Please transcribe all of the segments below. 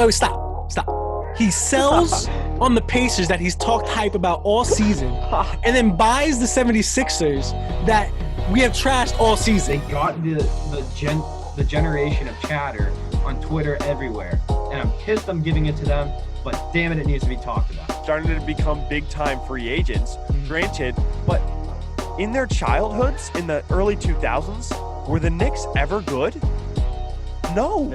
wait, stop. He sells on the Pacers that he's talked hype about all season, and then buys the 76ers that we have trashed all season. They got the generation of chatter on Twitter everywhere, and I'm pissed I'm giving it to them, but damn it needs to be talked about. Starting to become big-time free agents, granted, but in their childhoods, in the early 2000s, were the Knicks ever good? No.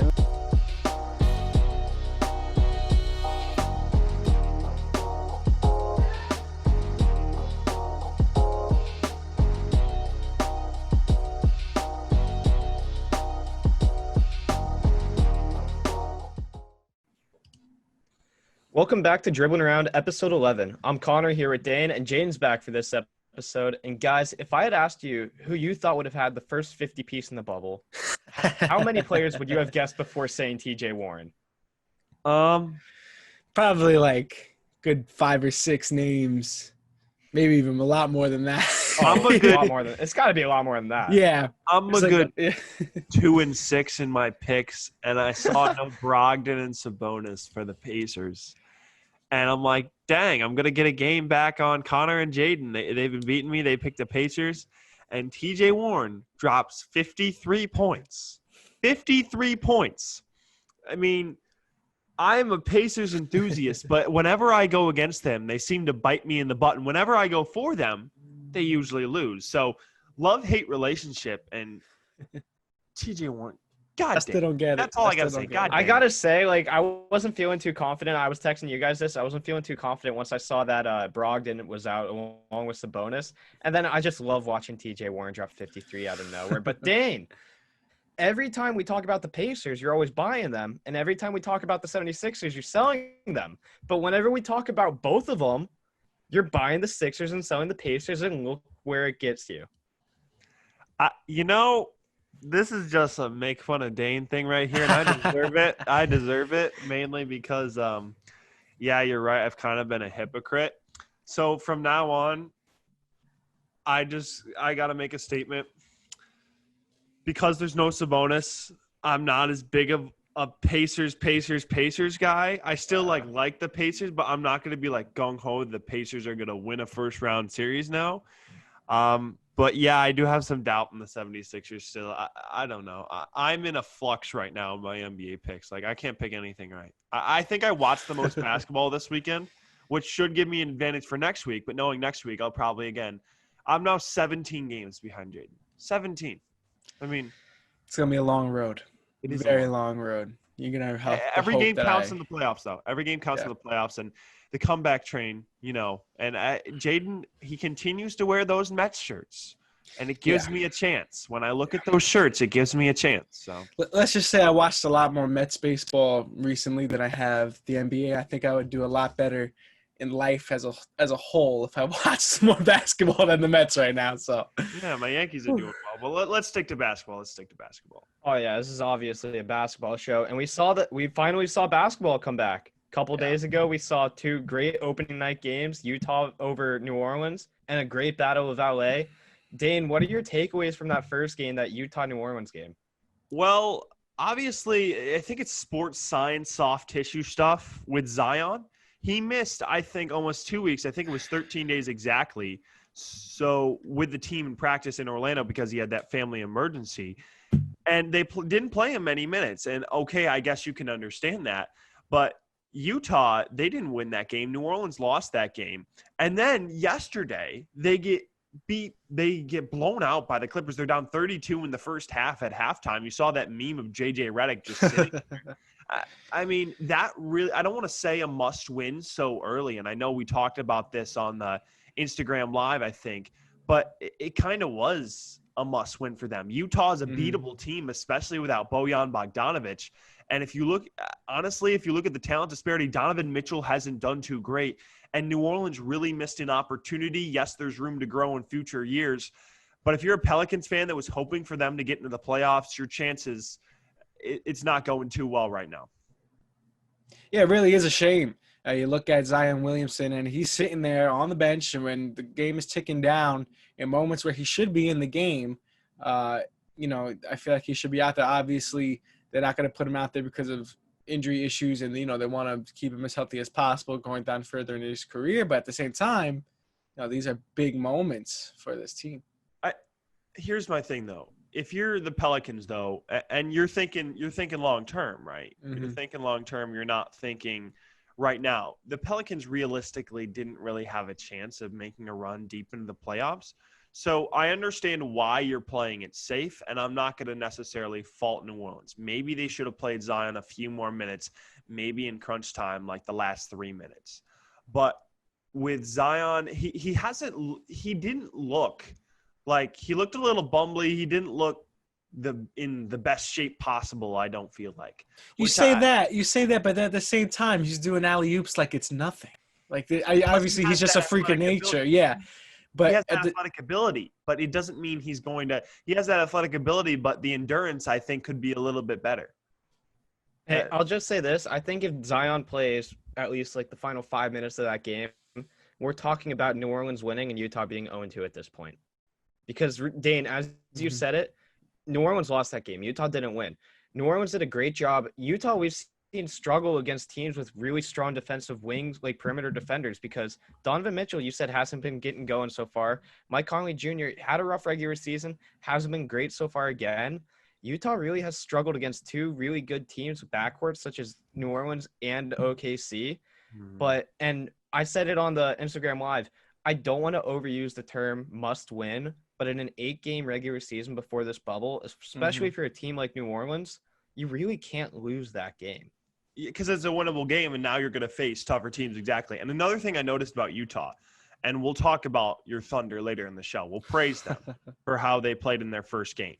Welcome back to Dribbling Around, episode 11. I'm Connor here with Dane, and Jayden's back for this episode. And guys, if I had asked you who you thought would have had the first 50 piece in the bubble, how many players would you have guessed before saying TJ Warren? Probably like good 5 or 6 names, maybe even a lot more than that. It's got to be a lot more than that. Yeah, I'm a good 2 and 6 in my picks, and I saw no Brogdon and Sabonis for the Pacers. And I'm like, dang, I'm going to get a game back on Connor and Jayden. They've been beating me. They picked the Pacers. And TJ Warren drops 53 points. 53 points. I mean, I'm a Pacers enthusiast, but whenever I go against them, they seem to bite me in the butt. And whenever I go for them, they usually lose. So, love-hate relationship. And TJ Warren, God I still don't get it. That's all I got to say. God damn. I got to say, I wasn't feeling too confident. I was texting you guys this. I wasn't feeling too confident once I saw that Brogdon was out along with Sabonis. And then I just love watching TJ Warren drop 53 out of nowhere. But Dane, every time we talk about the Pacers, you're always buying them. And every time we talk about the 76ers, you're selling them. But whenever we talk about both of them, you're buying the Sixers and selling the Pacers, and look where it gets you. This is just a make fun of Dane thing right here, and I deserve it. I deserve it mainly because, you're right. I've kind of been a hypocrite. So from now on, I got to make a statement. Because there's no Sabonis, I'm not as big of a Pacers guy. I still like the Pacers, but I'm not going to be like gung-ho. The Pacers are going to win a first-round series now. But, yeah, I do have some doubt in the 76ers still. I don't know. I'm in a flux right now in my NBA picks. I can't pick anything right. I think I watched the most basketball this weekend, which should give me an advantage for next week. But knowing next week, I'll probably again – I'm now 17 games behind Jayden. 17. I mean – it's going to be a long road. It is very long road. You're going to have every game counts in the playoffs, though. Every game counts in the playoffs. And the comeback train, and Jayden, he continues to wear those Mets shirts, and it gives me a chance. When I look at those shirts, it gives me a chance. So let's just say I watched a lot more Mets baseball recently than I have the NBA. I think I would do a lot better in life as a whole if I watched more basketball than the Mets right now. So yeah, my Yankees are doing well. But let's stick to basketball. Oh yeah, this is obviously a basketball show, and we finally saw basketball come back. Couple days ago, we saw 2 great opening night games, Utah over New Orleans, and a great battle of LA. Dane, what are your takeaways from that first game, that Utah-New Orleans game? Well, obviously, I think it's sports science, soft tissue stuff with Zion. He missed, I think, almost 2 weeks. I think it was 13 days exactly. So with the team in practice in Orlando because he had that family emergency. And they didn't play him many minutes. And, okay, I guess you can understand that. But Utah, they didn't win that game. New Orleans lost that game. And then yesterday, they get blown out by the Clippers. They're down 32 in the first half at halftime. You saw that meme of JJ Redick just sitting there. I mean, that really – I don't want to say a must-win so early, and I know we talked about this on the Instagram Live, I think, but it kind of was a must-win for them. Utah is a beatable team, especially without Bojan Bogdanovic. And if you look – honestly, if you look at the talent disparity, Donovan Mitchell hasn't done too great, and New Orleans really missed an opportunity. Yes, there's room to grow in future years, but if you're a Pelicans fan that was hoping for them to get into the playoffs, your chances – it's not going too well right now. Yeah, it really is a shame. You look at Zion Williamson, and he's sitting there on the bench, and when the game is ticking down, in moments where he should be in the game, I feel like he should be out there. Obviously, they're not going to put him out there because of injury issues, and they want to keep him as healthy as possible going down further in his career. But at the same time, these are big moments for this team. Here's my thing though. If you're the Pelicans though, and you're thinking long term, right? Mm-hmm. You're thinking long term. You're not thinking right now. The Pelicans realistically didn't really have a chance of making a run deep into the playoffs. So I understand why you're playing it safe, and I'm not going to necessarily fault New Orleans. Maybe they should have played Zion a few more minutes, maybe in crunch time, like the last 3 minutes. But with Zion, he didn't look like he looked a little bumbly. He didn't look in the best shape possible, I don't feel like. You say that, but at the same time, he's doing alley-oops like it's nothing. Like, obviously, he's just a freak of nature. Yeah. But he has that athletic ability, but it doesn't mean he's going to – he has that athletic ability, but the endurance, I think, could be a little bit better. Hey, I'll just say this. I think if Zion plays at least like the final 5 minutes of that game, we're talking about New Orleans winning and Utah being 0-2 at this point. Because, Dane, as you said it, New Orleans lost that game. Utah didn't win. New Orleans did a great job. Utah, we've seen struggle against teams with really strong defensive wings, like perimeter defenders, because Donovan Mitchell, you said, hasn't been getting going so far. Mike Conley Jr. had a rough regular season, hasn't been great so far again. Utah really has struggled against two really good teams backwards, such as New Orleans and OKC. And I said it on the Instagram Live, I don't want to overuse the term must win, but in an 8-game regular season before this bubble, especially if you're a team like New Orleans, you really can't lose that game. Because it's a winnable game, and now you're going to face tougher teams. Exactly. And another thing I noticed about Utah, and we'll talk about your Thunder later in the show. We'll praise them for how they played in their first game.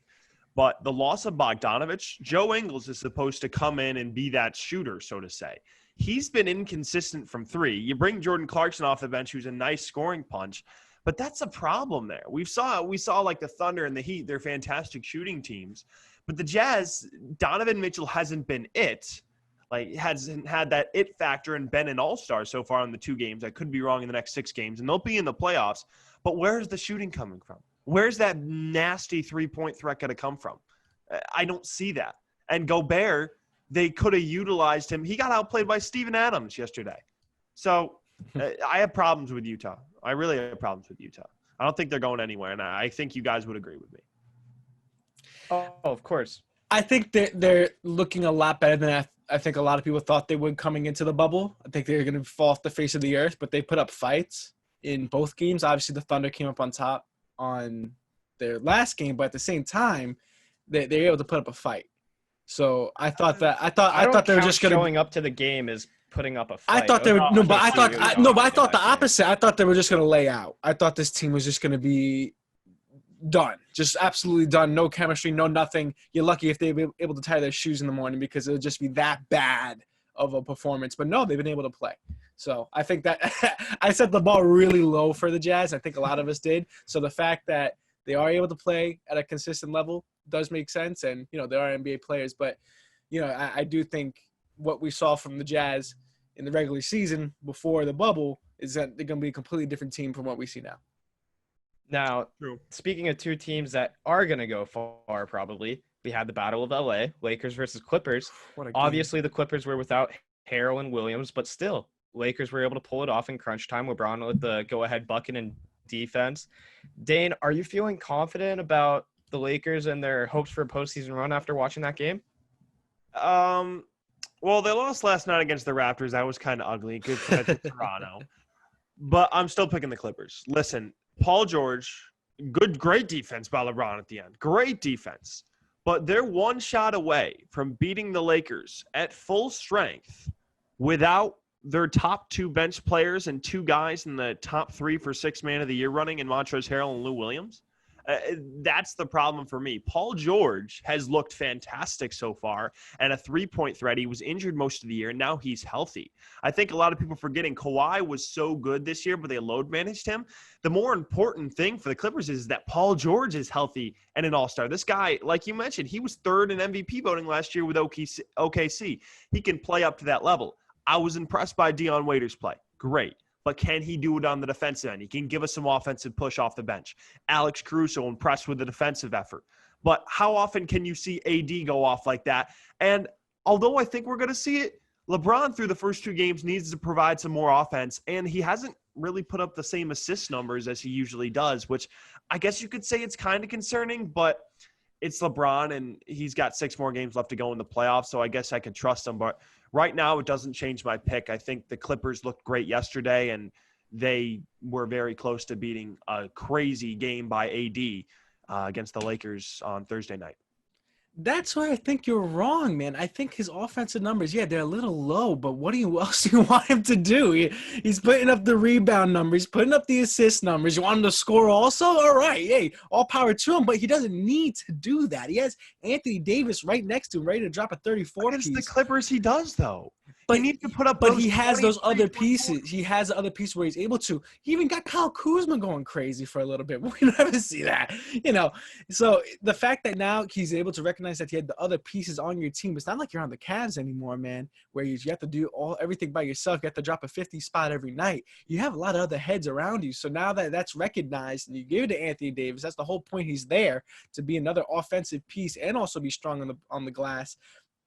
But the loss of Bogdanovich, Joe Ingles is supposed to come in and be that shooter, so to say. He's been inconsistent from three. You bring Jordan Clarkson off the bench, who's a nice scoring punch, but that's a problem there. We saw like the Thunder and the Heat, they're fantastic shooting teams. But the Jazz, Donovan Mitchell hasn't been it. Like, hasn't had that it factor and been an all-star so far in the 2 games. I could be wrong in the next 6 games, and they'll be in the playoffs. But where's the shooting coming from? Where's that nasty three-point threat going to come from? I don't see that. And Gobert, they could have utilized him. He got outplayed by Steven Adams yesterday. So I have problems with Utah. I really have problems with Utah. I don't think they're going anywhere, and I think you guys would agree with me. Oh, of course. I think they're looking a lot better than I think a lot of people thought they would coming into the bubble. I think they're going to fall off the face of the earth, but they put up fights in both games. Obviously, the Thunder came up on top on their last game, but at the same time, they're able to put up a fight. So I thought they were just going to showing up to the game is putting up a fight. I thought they were but I thought the opposite. I thought they were just going to lay out. I thought this team was just going to be done, just absolutely done. No chemistry, no nothing. You're lucky if they were able to tie their shoes in the morning because it would just be that bad of a performance. But no, they've been able to play. So I think that I set the bar really low for the Jazz. I think a lot of us did. So the fact that they are able to play at a consistent level does make sense. And, they are NBA players. But, I do think what we saw from the Jazz in the regular season before the bubble is that they're going to be a completely different team from what we see now. Now, Speaking of two teams that are going to go far, probably, we had the Battle of LA, Lakers versus Clippers. Obviously, the Clippers were without Harrell and Williams, but still, Lakers were able to pull it off in crunch time. LeBron with the go-ahead bucket and defense. Dane, are you feeling confident about the Lakers and their hopes for a postseason run after watching that game? Well, they lost last night against the Raptors. That was kind of ugly. Good credit to Toronto. But I'm still picking the Clippers. Listen, Paul George, great defense by LeBron at the end. Great defense. But they're one shot away from beating the Lakers at full strength without their top 2 bench players and 2 guys in the top 3 for 6th man of the year running in Montrezl Harrell and Lou Williams. That's the problem for me. Paul George has looked fantastic so far and a 3-point threat. He was injured most of the year, and now he's healthy. I think a lot of people forgetting Kawhi was so good this year, but they load managed him. The more important thing for the Clippers is that Paul George is healthy and an all-star. This guy, like you mentioned, he was 3rd in MVP voting last year with OKC. He can play up to that level. I was impressed by Dion Waiters' play. Great. But can he do it on the defensive end? He can give us some offensive push off the bench. Alex Caruso impressed with the defensive effort. But how often can you see AD go off like that? And although I think we're going to see it, LeBron through the first 2 games needs to provide some more offense, and he hasn't really put up the same assist numbers as he usually does, which I guess you could say it's kind of concerning, but it's LeBron, and he's got 6 more games left to go in the playoffs, so I guess I can trust him. But right now, it doesn't change my pick. I think the Clippers looked great yesterday, and they were very close to beating a crazy game by AD against the Lakers on Thursday night. That's why I think you're wrong, man. I think his offensive numbers, yeah, they're a little low, but what else do you want him to do? He's putting up the rebound numbers, putting up the assist numbers. You want him to score also? All right, hey, all power to him, but he doesn't need to do that. He has Anthony Davis right next to him, ready to drop a 34 Against piece. the Clippers, he does, though. But he needs to put up. But he has those 23, other pieces. He has the other pieces where he's able to. He even got Kyle Kuzma going crazy for a little bit. We never see that, So the fact that now he's able to recognize that he had the other pieces on your team, it's not like you're on the Cavs anymore, man, where you have to do everything by yourself. You have to drop a 50 spot every night. You have a lot of other heads around you. So now that that's recognized and you give it to Anthony Davis, that's the whole point. He's there to be another offensive piece and also be strong on the glass.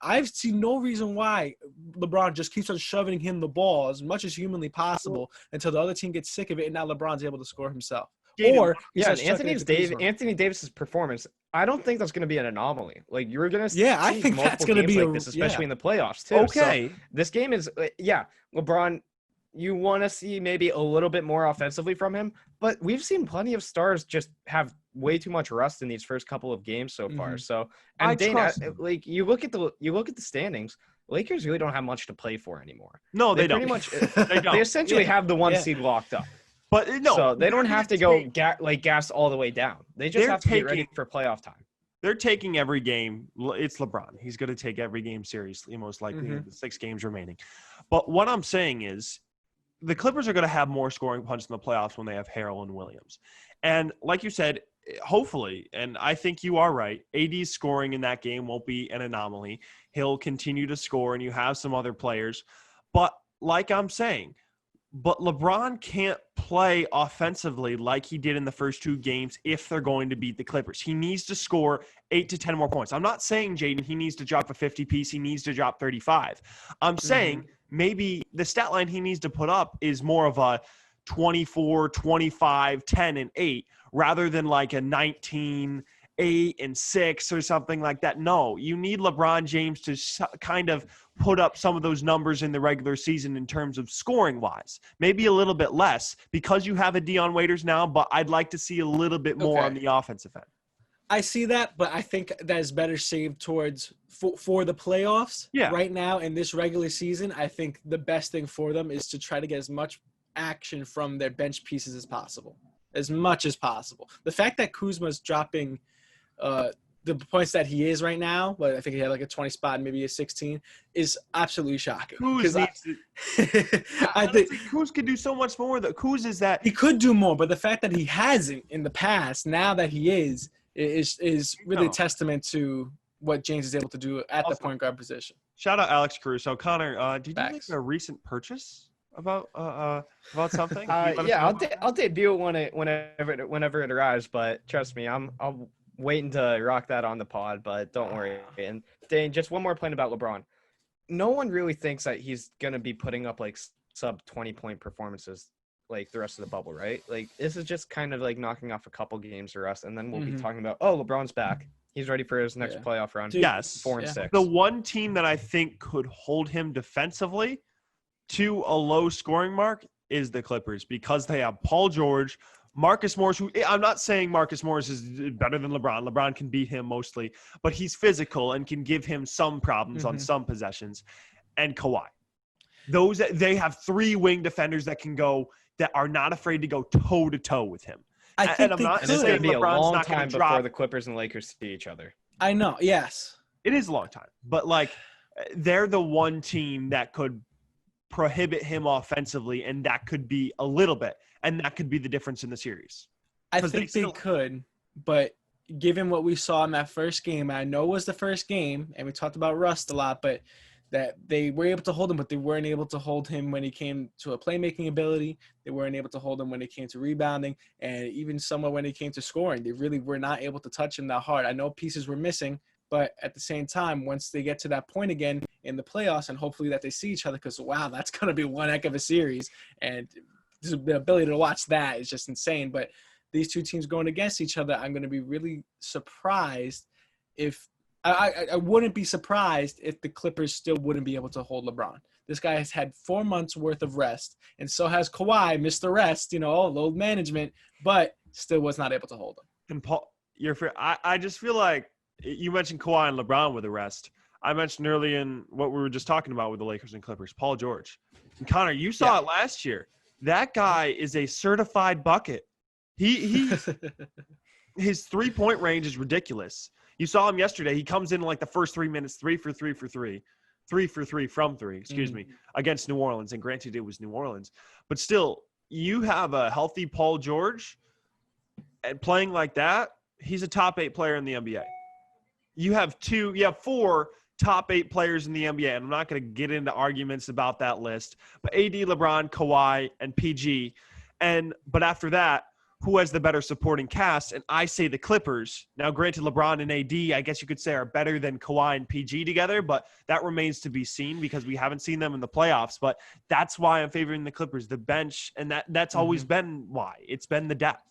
I've seen no reason why LeBron just keeps on shoving him the ball as much as humanly possible until the other team gets sick of it, and now LeBron's able to score himself. Jayden, Or Yeah, and Anthony Davis's performance, I don't think that's going to be an anomaly. Like, you're going to see I think that's going to be like this, especially in the playoffs too. Okay. So this game is LeBron, you want to see maybe a little bit more offensively from him, but we've seen plenty of stars just have way too much rust in these first couple of games so far. So, and Dane, like, you look at the standings, Lakers really don't have much to play for anymore. No, they pretty don't. much They don't. they essentially have the 1 seed locked up. But no, So they don't have to go gas all the way down. They just have to get ready for playoff time. They're taking every game. It's LeBron. He's going to take every game seriously, most likely, with the 6 games remaining. But what I'm saying is the Clippers are going to have more scoring punch in the playoffs when they have Harrell and Williams. And like you said, hopefully, and I think you are right, AD's scoring in that game won't be an anomaly. He'll continue to score, and you have some other players. But like I'm saying, LeBron can't play offensively like he did in the first 2 games if they're going to beat the Clippers. He needs to score 8 to 10 more points. I'm not saying, Jayden, he needs to drop a 50 piece. He needs to drop 35. I'm saying maybe the stat line he needs to put up is more of a 24, 25, 10, and 8 rather than like a 19, 8, and 6 or something like that. No, you need LeBron James to kind of put up some of those numbers in the regular season in terms of scoring wise. Maybe a little bit less because you have a Dion Waiters now, but I'd like to see a little bit more on the offensive end. I see that, but I think that is better saved towards for the playoffs. Yeah. Right now in this regular season, I think the best thing for them is to try to get as much action from their bench pieces as possible, as much as possible. The fact that Kuzma's dropping the points that he is right now, but I think he had like a 20 spot, maybe a 16, is absolutely shocking. I think Kuz could do so much more. Kuz is that he could do more, but the fact that he hasn't in the past, now that he is really a testament to what James is able to do at the point guard position. Shout out Alex Caruso. Connor, did you make Facts. a recent purchase about something? I'll debut it whenever it arrives, but trust me, I'll waiting to rock that on the pod, but don't worry. And Dane, just one more point about LeBron. No one really thinks that he's going to be putting up like sub 20-point performances like the rest of the bubble, right? Like, this is just kind of like knocking off a couple games for us, and then we'll be talking about, LeBron's back. He's ready for his next playoff run. Yes. 4 and 6. The one team that I think could hold him defensively to a low scoring mark is the Clippers, because they have Paul George, Marcus Morris, who I'm not saying Marcus Morris is better than LeBron. LeBron can beat him mostly, but he's physical and can give him some problems on some possessions. And Kawhi. They have 3 wing defenders that are not afraid to go toe to toe with him. I think I'm not and it's saying going to be a LeBron's long not time gonna before the Clippers and Lakers see each other. I know. Yes. It is a long time, but like, they're the one team that could prohibit him offensively, and that could be a little bit, and that could be the difference in the series. I think they could, but given what we saw in that first game, I know it was the first game, and we talked about rust a lot, but that they were able to hold him, but they weren't able to hold him when he came to a playmaking ability. They weren't able to hold him when it came to rebounding, and even somewhat when it came to scoring. They really were not able to touch him that hard. I know pieces were missing, But at the same time, once they get to that point again in the playoffs, and hopefully that they see each other, because wow, that's going to be one heck of a series, and the ability to watch that is just insane. But these two teams going against each other, I'm going to be really surprised if I wouldn't be surprised if the Clippers still wouldn't be able to hold LeBron. This guy has had 4 months worth of rest, and so has Kawhi, missed the rest, load management, but still was not able to hold him. And Paul, I just feel like you mentioned Kawhi and LeBron with the rest. I mentioned early in what we were just talking about with the Lakers and Clippers, Paul George. And Connor, you saw it last year. That guy is a certified bucket. He his 3-point range is ridiculous. You saw him yesterday. He comes in like the first 3 minutes, 3 for 3 for 3. 3 for 3 from 3, excuse me, against New Orleans. And granted, it was New Orleans. But still, you have a healthy Paul George, and playing like that, he's a top 8 player in the NBA. You have 4 top 8 players in the NBA. And I'm not going to get into arguments about that list. But AD, LeBron, Kawhi, and PG. But after that, who has the better supporting cast? And I say the Clippers. Now, granted, LeBron and AD, I guess you could say, are better than Kawhi and PG together, but that remains to be seen because we haven't seen them in the playoffs. But that's why I'm favoring the Clippers, the bench, and that's always been why. It's been the depth.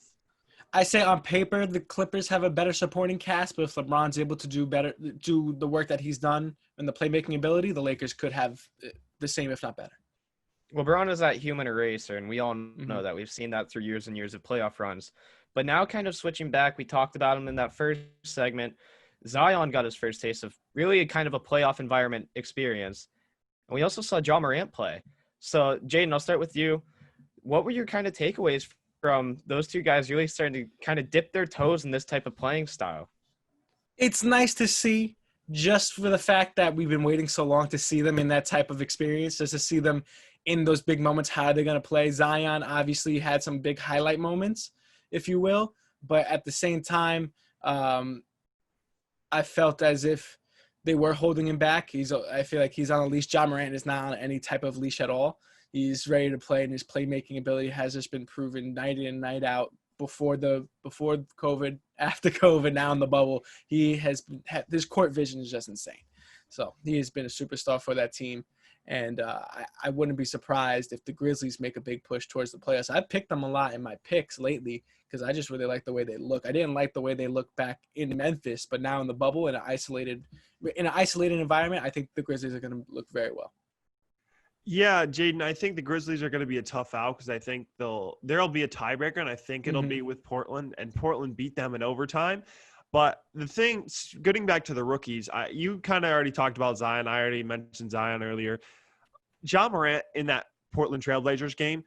I say on paper the Clippers have a better supporting cast, but if LeBron's able to do the work that he's done and the playmaking ability, the Lakers could have the same, if not better. LeBron is that human eraser, and we all know that. We've seen that through years and years of playoff runs. But now kind of switching back, we talked about him in that first segment. Zion got his first taste of really a kind of a playoff environment experience. And we also saw Ja Morant play. So, Jayden, I'll start with you. What were your kind of takeaways from those two guys really starting to kind of dip their toes in this type of playing style? It's nice to see, just for the fact that we've been waiting so long to see them in that type of experience, just to see them in those big moments, how they're going to play. Zion obviously had some big highlight moments, if you will, but at the same time, I felt as if they were holding him back. I feel like he's on a leash. Ja Morant is not on any type of leash at all. He's ready to play, and his playmaking ability has just been proven night in and night out. Before COVID, after COVID, now in the bubble, his court vision is just insane. So he has been a superstar for that team. And I wouldn't be surprised if the Grizzlies make a big push towards the playoffs. I picked them a lot in my picks lately because I just really like the way they look. I didn't like the way they look back in Memphis, but now in the bubble, in an isolated environment, I think the Grizzlies are going to look very well. Yeah, Jayden, I think the Grizzlies are going to be a tough out because I think there'll be a tiebreaker, and I think it'll be with Portland, and Portland beat them in overtime. But the thing, getting back to the rookies, you kind of already talked about Zion. I already mentioned Zion earlier. Ja Morant in that Portland Trailblazers game,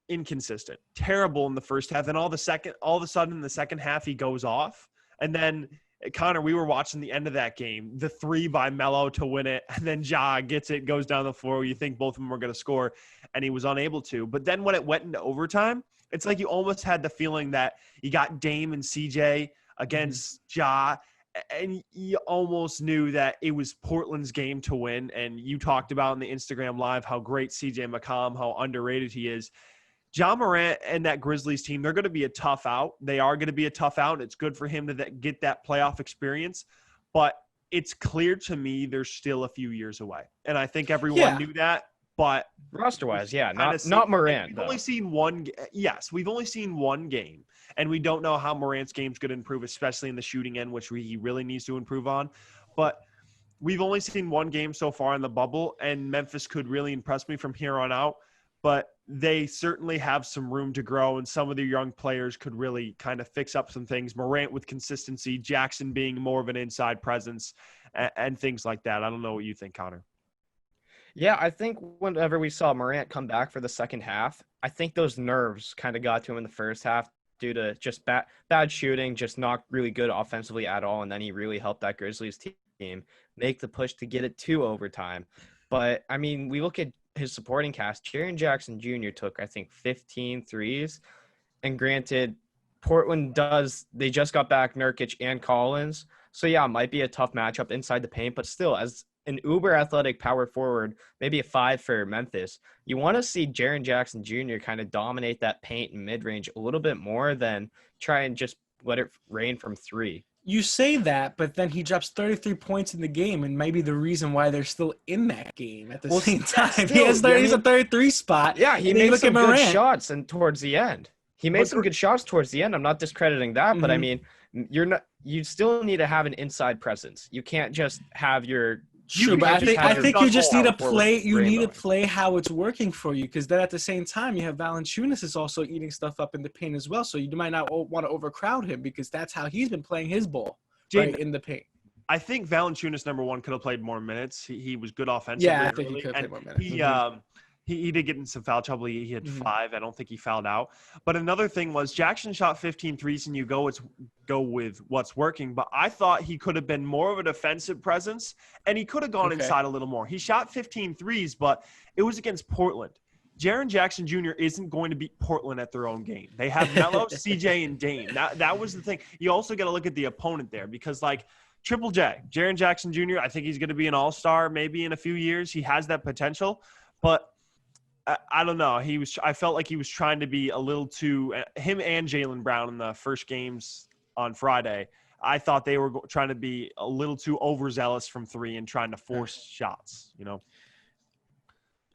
inconsistent, terrible in the first half. Then all of a sudden in the second half, he goes off. And then, Connor, we were watching the end of that game, the 3 by Melo to win it. And then Ja gets it, goes down the floor. You think both of them were going to score, and he was unable to. But then when it went into overtime, it's like you almost had the feeling that you got Dame and CJ against Ja, and you almost knew that it was Portland's game to win. And you talked about in the Instagram Live how great CJ McCollum, how underrated he is. Ja Morant and that Grizzlies team, they're going to be a tough out. They are going to be a tough out, and it's good for him to get that playoff experience. But it's clear to me they're still a few years away. And I think everyone knew that. But roster-wise, not Morant. We've only seen one. Yes, we've only seen one game, and we don't know how Morant's game's going to improve, especially in the shooting end, which he really needs to improve on. But we've only seen one game so far in the bubble, and Memphis could really impress me from here on out. But they certainly have some room to grow, and some of their young players could really kind of fix up some things. Morant with consistency, Jackson being more of an inside presence, and things like that. I don't know what you think, Connor. Yeah, I think whenever we saw Morant come back for the second half, I think those nerves kind of got to him in the first half due to just bad shooting, just not really good offensively at all. And then he really helped that Grizzlies team make the push to get it to overtime. But, I mean, we look at his supporting cast. Jaren Jackson Jr. took, I think, 15 threes. And granted, Portland they just got back Nurkic and Collins. So, yeah, it might be a tough matchup inside the paint. But still, as an uber athletic power forward, maybe a 5 for Memphis, you want to see Jaren Jackson Jr. kind of dominate that paint and mid-range a little bit more than try and just let it rain from 3. You say that, but then he drops 33 points in the game, and maybe the reason why they're still in that game at the same time. Still, He has 30, he's a 33 spot. Yeah, he and then you made look some at good Morant. shots and towards the end. He made some good shots towards the end. I'm not discrediting that, but I mean, you still need to have an inside presence. You can't just have your True, but I think you just need to play. You need to rainbowing. play how it's working for you, because then at the same time you have Valanciunas is also eating stuff up in the paint as well. So you might not want to overcrowd him, because that's how he's been playing his ball, right, in the paint. I think Valanciunas, number one, could have played more minutes. He was good offensively. Yeah, I think he could have played more minutes. He did get in some foul trouble. He had 5. I don't think he fouled out. But another thing was Jackson shot 15 threes, and you go with what's working. But I thought he could have been more of a defensive presence, and he could have gone inside a little more. He shot 15 threes, but it was against Portland. Jaren Jackson Jr. isn't going to beat Portland at their own game. They have Melo, CJ, and Dame. That was the thing. You also got to look at the opponent there, because, like, Triple J, Jaren Jackson Jr., I think he's going to be an all-star maybe in a few years. He has that potential. But I don't know. I felt like he was trying to be a little too – him and Jaylen Brown in the first games on Friday, I thought they were trying to be a little too overzealous from 3 and trying to force shots,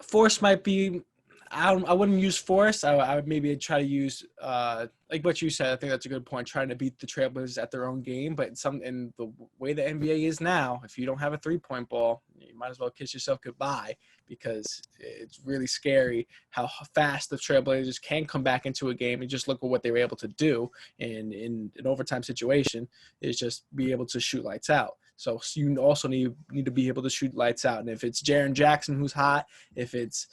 Force might be – I wouldn't use force. I would maybe try to use like what you said. I think that's a good point. Trying to beat the Trailblazers at their own game, but in the way the NBA is now, if you don't have a 3-point ball, you might as well kiss yourself goodbye, because it's really scary how fast the Trailblazers can come back into a game. And just look at what they were able to do in an overtime situation, is just be able to shoot lights out. So you also need to be able to shoot lights out. And if it's Jaren Jackson who's hot, if it's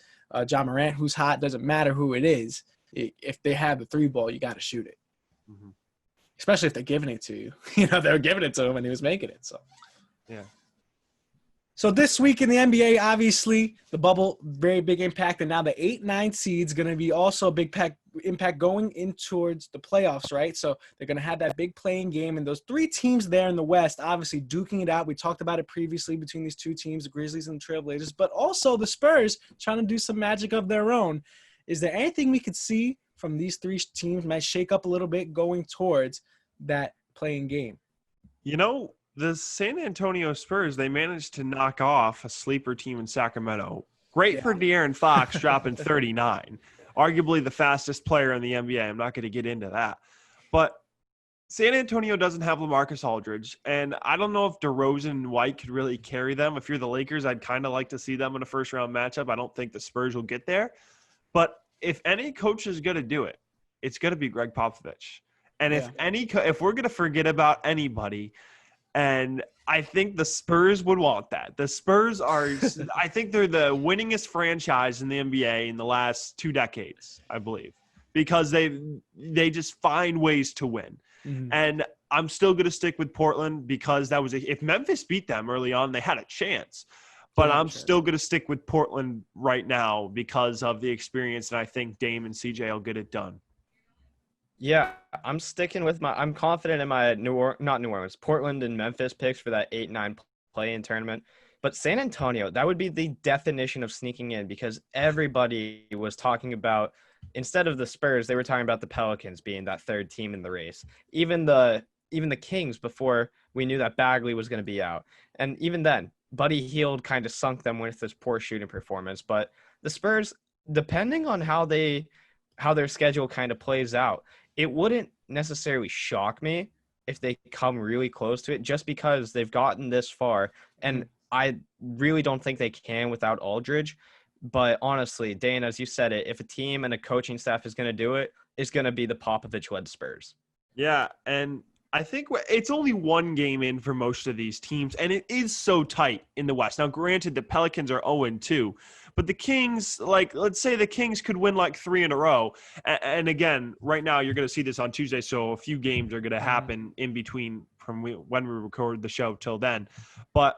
John Morant who's hot, doesn't matter who it is. If they have the 3 ball, you got to shoot it. Especially if they're giving it to you. They're giving it to him and he was making it. So, yeah. So this week in the NBA, obviously, the bubble, very big impact. And now the 8-9 seed's going to be also a big impact going in towards the playoffs, right? So they're going to have that big playing game. And those 3 teams there in the West, obviously duking it out. We talked about it previously between these 2 teams, the Grizzlies and the Trailblazers, but also the Spurs trying to do some magic of their own. Is there anything we could see from these 3 teams might shake up a little bit going towards that playing game? The San Antonio Spurs, they managed to knock off a sleeper team in Sacramento. Great for De'Aaron Fox dropping 39. Arguably the fastest player in the NBA. I'm not going to get into that. But San Antonio doesn't have LaMarcus Aldridge, and I don't know if DeRozan and White could really carry them. If you're the Lakers, I'd kind of like to see them in a first-round matchup. I don't think the Spurs will get there. But if any coach is going to do it, it's going to be Greg Popovich. And if we're going to forget about anybody – and I think the Spurs would want that. The Spurs are – I think they're the winningest franchise in the NBA in the last 2 decades, I believe, because they just find ways to win. And I'm still going to stick with Portland, because that was if Memphis beat them early on, they had a chance. But I'm still going to stick with Portland right now because of the experience, and I think Dame and CJ will get it done. Yeah, I'm sticking with I'm confident in my Portland and Memphis picks for that 8-9 play-in tournament. But San Antonio, that would be the definition of sneaking in, because everybody was talking about, instead of the Spurs, they were talking about the Pelicans being that 3rd team in the race. Even the Kings, before we knew that Bagley was going to be out. And even then, Buddy Hield kind of sunk them with this poor shooting performance. But the Spurs, depending on how their schedule kind of plays out, it wouldn't necessarily shock me if they come really close to it, just because they've gotten this far. And I really don't think they can without Aldridge. But honestly, Dane, as you said it, if a team and a coaching staff is going to do it, it's going to be the Popovich-led Spurs. Yeah, and I think it's only 1 game in for most of these teams, and it is so tight in the West. Now, granted, the Pelicans are 0-2, but the Kings, let's say the Kings could win 3 in a row. And again, right now you're going to see this on Tuesday, so a few games are going to happen in between from when we record the show till then. But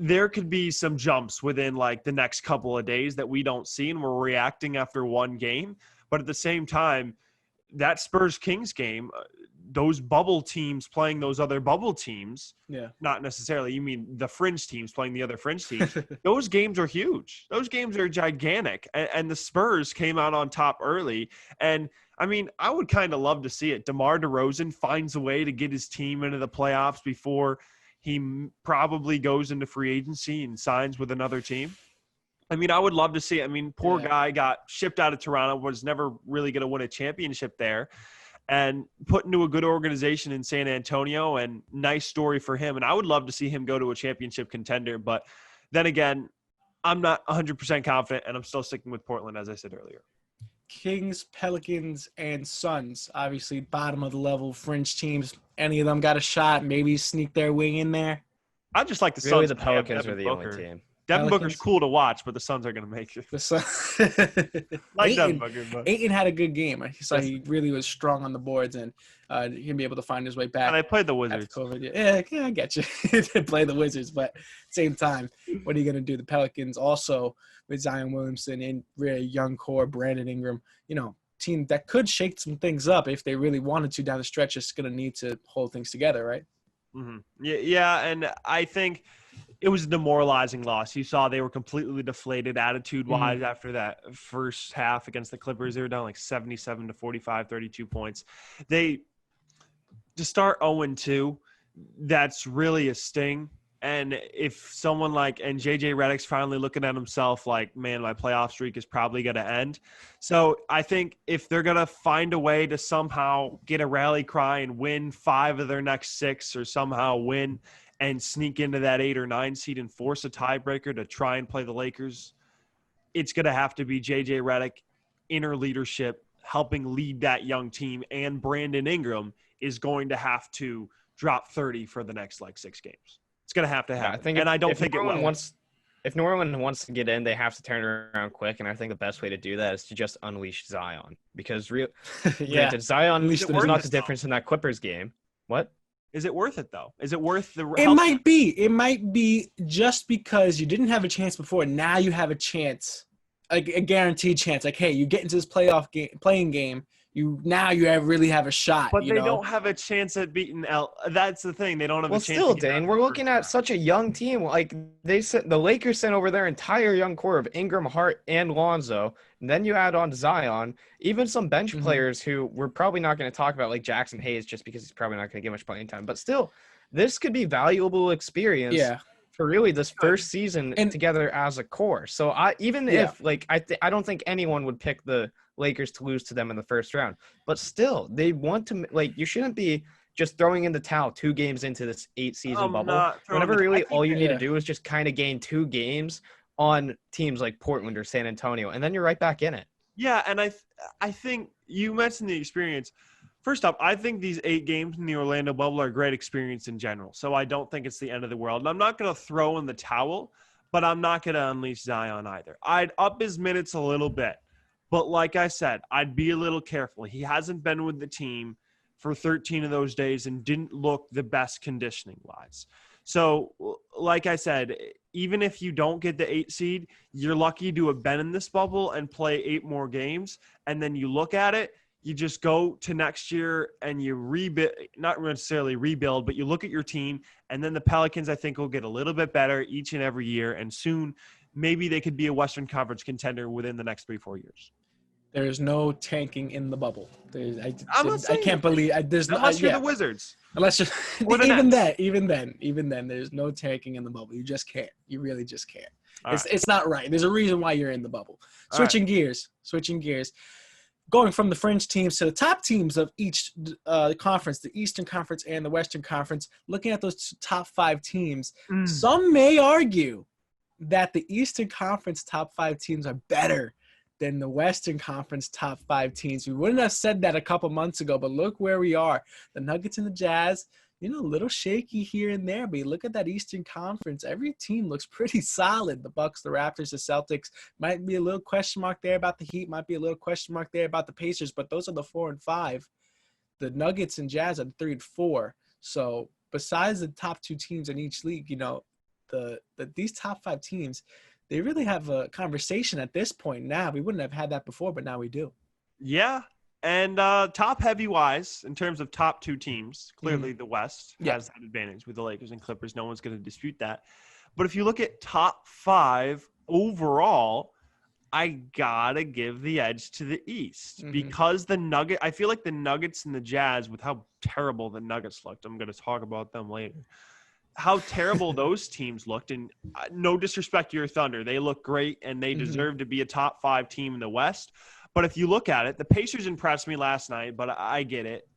there could be some jumps within the next couple of days that we don't see, and we're reacting after 1 game. But at the same time, that Spurs-Kings game, those bubble teams playing those other bubble teams. Yeah. Not necessarily. You mean the fringe teams playing the other fringe teams. Those games are huge. Those games are gigantic. And the Spurs came out on top early. And, I mean, I would kind of love to see it. DeMar DeRozan finds a way to get his team into the playoffs before he probably goes into free agency and signs with another team. I mean, I would love to see it. I mean, poor guy got shipped out of Toronto, was never really going to win a championship there, and put into a good organization in San Antonio, and nice story for him. And I would love to see him go to a championship contender. But then again, I'm not 100% confident, and I'm still sticking with Portland, as I said earlier. Kings, Pelicans, and Suns, obviously bottom of the level fringe teams. Any of them got a shot? Maybe sneak their way in there. I just like the Really, Suns. the Pelicans are the only team. Devin Pelicans. Booker's cool to watch, but the Suns are going to make it. The Sun. Like Devin Booker, but Ayton had a good game. I saw he really was strong on the boards, and he'll be able to find his way back. and they played the After Wizards. COVID. Yeah, I get you. They play the Wizards, but same time, what are you going to do? The Pelicans also with Zion Williamson and really young core, Brandon Ingram, team that could shake some things up if they really wanted to down the stretch. It's going to need to hold things together, right? Mm-hmm. Yeah, and I think it was a demoralizing loss. You saw they were completely deflated attitude-wise after that first half against the Clippers. They were down like 77 to 45, 32 points. To start 0-2, that's really a sting. And if someone and JJ Redick's finally looking at himself like, man, my playoff streak is probably going to end. So I think if they're going to find a way to somehow get a rally cry and win 5 of their next 6, or somehow win and sneak into that 8 or 9 seed and force a tiebreaker to try and play the Lakers, it's going to have to be JJ Redick, inner leadership, helping lead that young team. And Brandon Ingram is going to have to drop 30 for the next 6 games. It's going to have to happen. I think it will. If New Orleans wants to get in, they have to turn it around quick. And I think the best way to do that is to just unleash Zion. Because granted, Zion is not the difference in that Clippers game. What? Is it worth it, though? Is it worth the It might be. It might be just because you didn't have a chance before. Now you have a chance, like a guaranteed chance. Like, hey, you get into this playing game. You really have a shot. But they don't have a chance at beating That's the thing. They don't have a chance. Well, still, Dane, we're looking at such a young team. Like the Lakers sent over their entire young core of Ingram, Hart, and Lonzo. And then you add on Zion, even some bench players who we're probably not going to talk about, like Jackson Hayes, just because he's probably not going to get much playing time. But still, this could be valuable experience. Yeah. For really this first season together as a core. So I don't think anyone would pick the Lakers to lose to them in the first round. But still, they want to you shouldn't be just throwing in the towel 2 games into this 8-season bubble. Whenever really all you need to do is just kind of gain 2 games on teams like Portland or San Antonio, and then you're right back in it. Yeah, and I think you mentioned the experience. First off, I think these 8 games in the Orlando bubble are a great experience in general. So I don't think it's the end of the world. And I'm not going to throw in the towel, but I'm not going to unleash Zion either. I'd up his minutes a little bit. But like I said, I'd be a little careful. He hasn't been with the team for 13 of those days and didn't look the best conditioning-wise. So like I said, even if you don't get the 8 seed, you're lucky to have been in this bubble and play 8 more games. And then you look at it, you just go to next year and you rebuild, not necessarily rebuild, but you look at your team, and then the Pelicans, I think, will get a little bit better each and every year. And soon, maybe they could be a Western Conference contender within the next 3-4 years. There's no tanking in the bubble. I'm not saying I can't believe there's unless you're the Wizards. Unless you're even then, there's no tanking in the bubble. You just can't. You really just can't. It's not right. There's a reason why you're in the bubble. Switching gears. Going from the fringe teams to the top teams of each conference, the Eastern Conference and the Western Conference, looking at those top 5 teams, some may argue that the Eastern Conference top 5 teams are better than the Western Conference top 5 teams. We wouldn't have said that a couple months ago, but look where we are. The Nuggets and the Jazz, a little shaky here and there, but you look at that Eastern Conference, every team looks pretty solid. The Bucks, the Raptors, the Celtics, might be a little question mark there about the Heat, might be a little question mark there about the Pacers, but those are the 4 and 5. The Nuggets and Jazz are 3 and 4. So besides the top 2 teams in each league, these top 5 teams, they really have a conversation at this point now. We wouldn't have had that before, but now we do. Yeah, And top heavy wise, in terms of top two teams, clearly the West Yeah. has that advantage with the Lakers and Clippers. No one's going to dispute that. But if you look at top five overall, I gotta give the edge to the East because I feel like the Nuggets and the Jazz, with how terrible the Nuggets looked, I'm going to talk about them later, how terrible those teams looked. And no disrespect to your Thunder. They look great and they deserve to be a top five team in the West. But if you look at it, the Pacers impressed me last night, but I get it.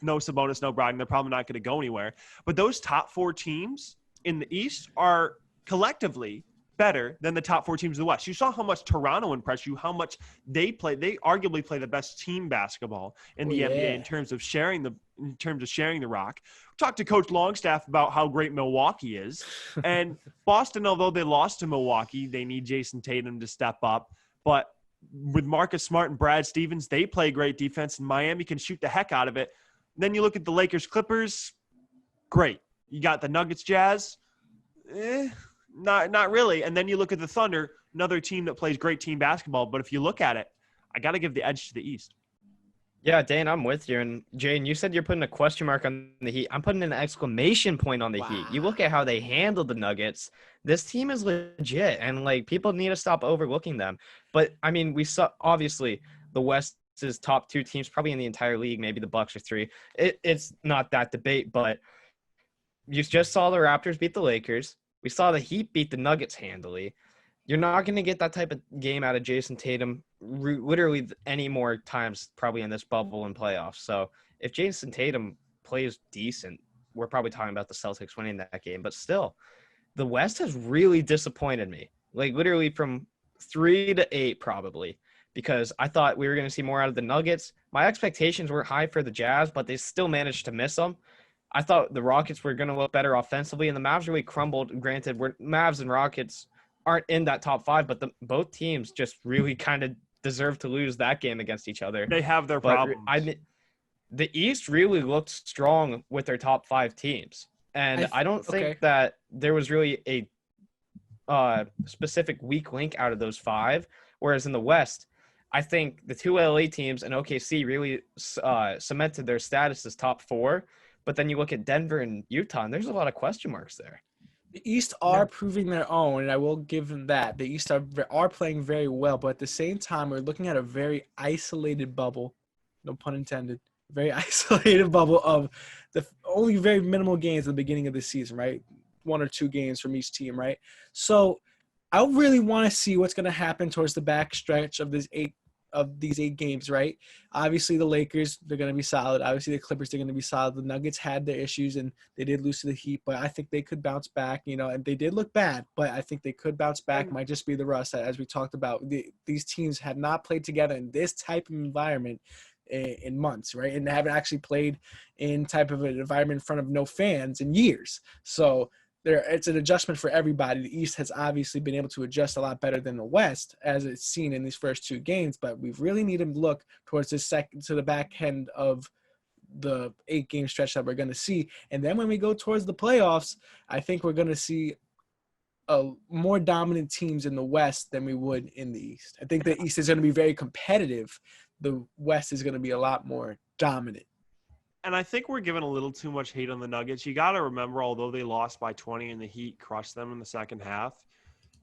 No Sabonis, no Brogdon. They're probably not going to go anywhere. But those top four teams in the East are collectively better than the top four teams in the West. You saw how much Toronto impressed you, how much they play. They arguably play the best team basketball in the NBA in terms of sharing the rock. Talked to Coach Longstaff about how great Milwaukee is. And Boston, although they lost to Milwaukee, they need Jason Tatum to step up. But with Marcus Smart and Brad Stevens, they play great defense, and Miami can shoot the heck out of it. And then you look at the Lakers Clippers, great. You got the Nuggets Jazz, not really. And then you look at the Thunder, another team that plays great team basketball. But if you look at it, I got to give the edge to the East. Yeah, Dane, I'm with you. And Jayden, you said you're putting a question mark on the Heat. I'm putting an exclamation point on the Heat. You look at how they handled the Nuggets. This team is legit, and like people need to stop overlooking them. But I mean, we saw obviously the West's top two teams probably in the entire league. Maybe the Bucks are three. It's not that debate, but you just saw the Raptors beat the Lakers. We saw the Heat beat the Nuggets handily. You're not going to get that type of game out of Jason Tatum literally any more times probably in this bubble and playoffs. So if Jason Tatum plays decent, we're probably talking about the Celtics winning that game. But still, the West has really disappointed me. Like literally from 3 to 8 probably, because I thought we were going to see more out of the Nuggets. My expectations were high for the Jazz, but they still managed to miss them. I thought the Rockets were going to look better offensively, and the Mavs really crumbled. Granted, Mavs and Rockets aren't in that top five, but both teams just really kind of deserve to lose that game against each other. They have their problems. The East really looked strong with their top five teams, and I don't think that there was really a specific weak link out of those five, whereas in the West, I think the two LA teams and OKC really cemented their status as top four, but then you look at Denver and Utah, and there's a lot of question marks there. The East are proving their own, and I will give them that. The East are playing very well, but at the same time, we're looking at a very isolated bubble, no pun intended, very isolated bubble of the only very minimal games at the beginning of the season, right? 1 or 2 games from each team, right? So I really want to see what's going to happen towards the back stretch of these 8 games, right? Obviously, the Lakers, they're going to be solid. Obviously, the Clippers, they're going to be solid. The Nuggets had their issues, and they did lose to the Heat, but I think they could bounce back, and they did look bad, but I think they could bounce back. Might just be the rust, as we talked about. These teams had not played together in this type of environment in months, right? And they haven't actually played in type of an environment in front of no fans in years. So it's an adjustment for everybody. The East has obviously been able to adjust a lot better than the West, as it's seen in these first 2 games. But we really need to look towards the back end of the 8-game stretch that we're going to see. And then when we go towards the playoffs, I think we're going to see more dominant teams in the West than we would in the East. I think the East is going to be very competitive. The West is going to be a lot more dominant. And I think we're giving a little too much hate on the Nuggets. You got to remember, although they lost by 20 and the Heat crushed them in the second half,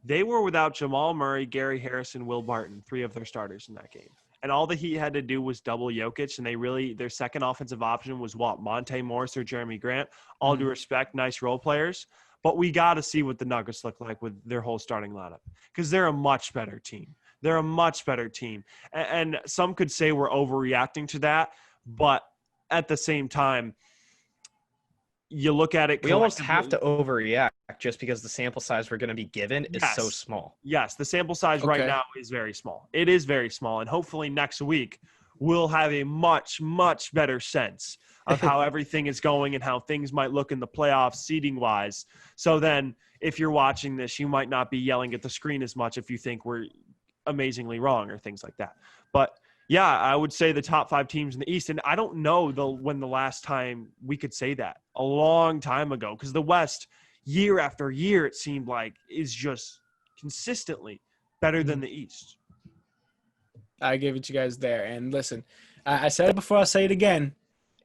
they were without Jamal Murray, Gary Harrison, Will Barton, 3 of their starters in that game. And all the Heat had to do was double Jokic, and their second offensive option was Monte Morris or Jeremy Grant. All due respect, nice role players. But we got to see what the Nuggets look like with their whole starting lineup, because they're a much better team. They're a much better team. And some could say we're overreacting to that, but at the same time, you look at it. We almost have to overreact just because the sample size we're going to be given is so small. Yes, the sample size right now is very small. It is very small. And hopefully next week we'll have a much, much better sense of how everything is going and how things might look in the playoffs seeding-wise. So then if you're watching this, you might not be yelling at the screen as much if you think we're amazingly wrong or things like that. But yeah, I would say the top 5 teams in the East. And I don't know when the last time we could say that. A long time ago. Because the West, year after year, it seemed like, is just consistently better than the East. I give it to you guys there. And listen, I said it before. I'll say it again.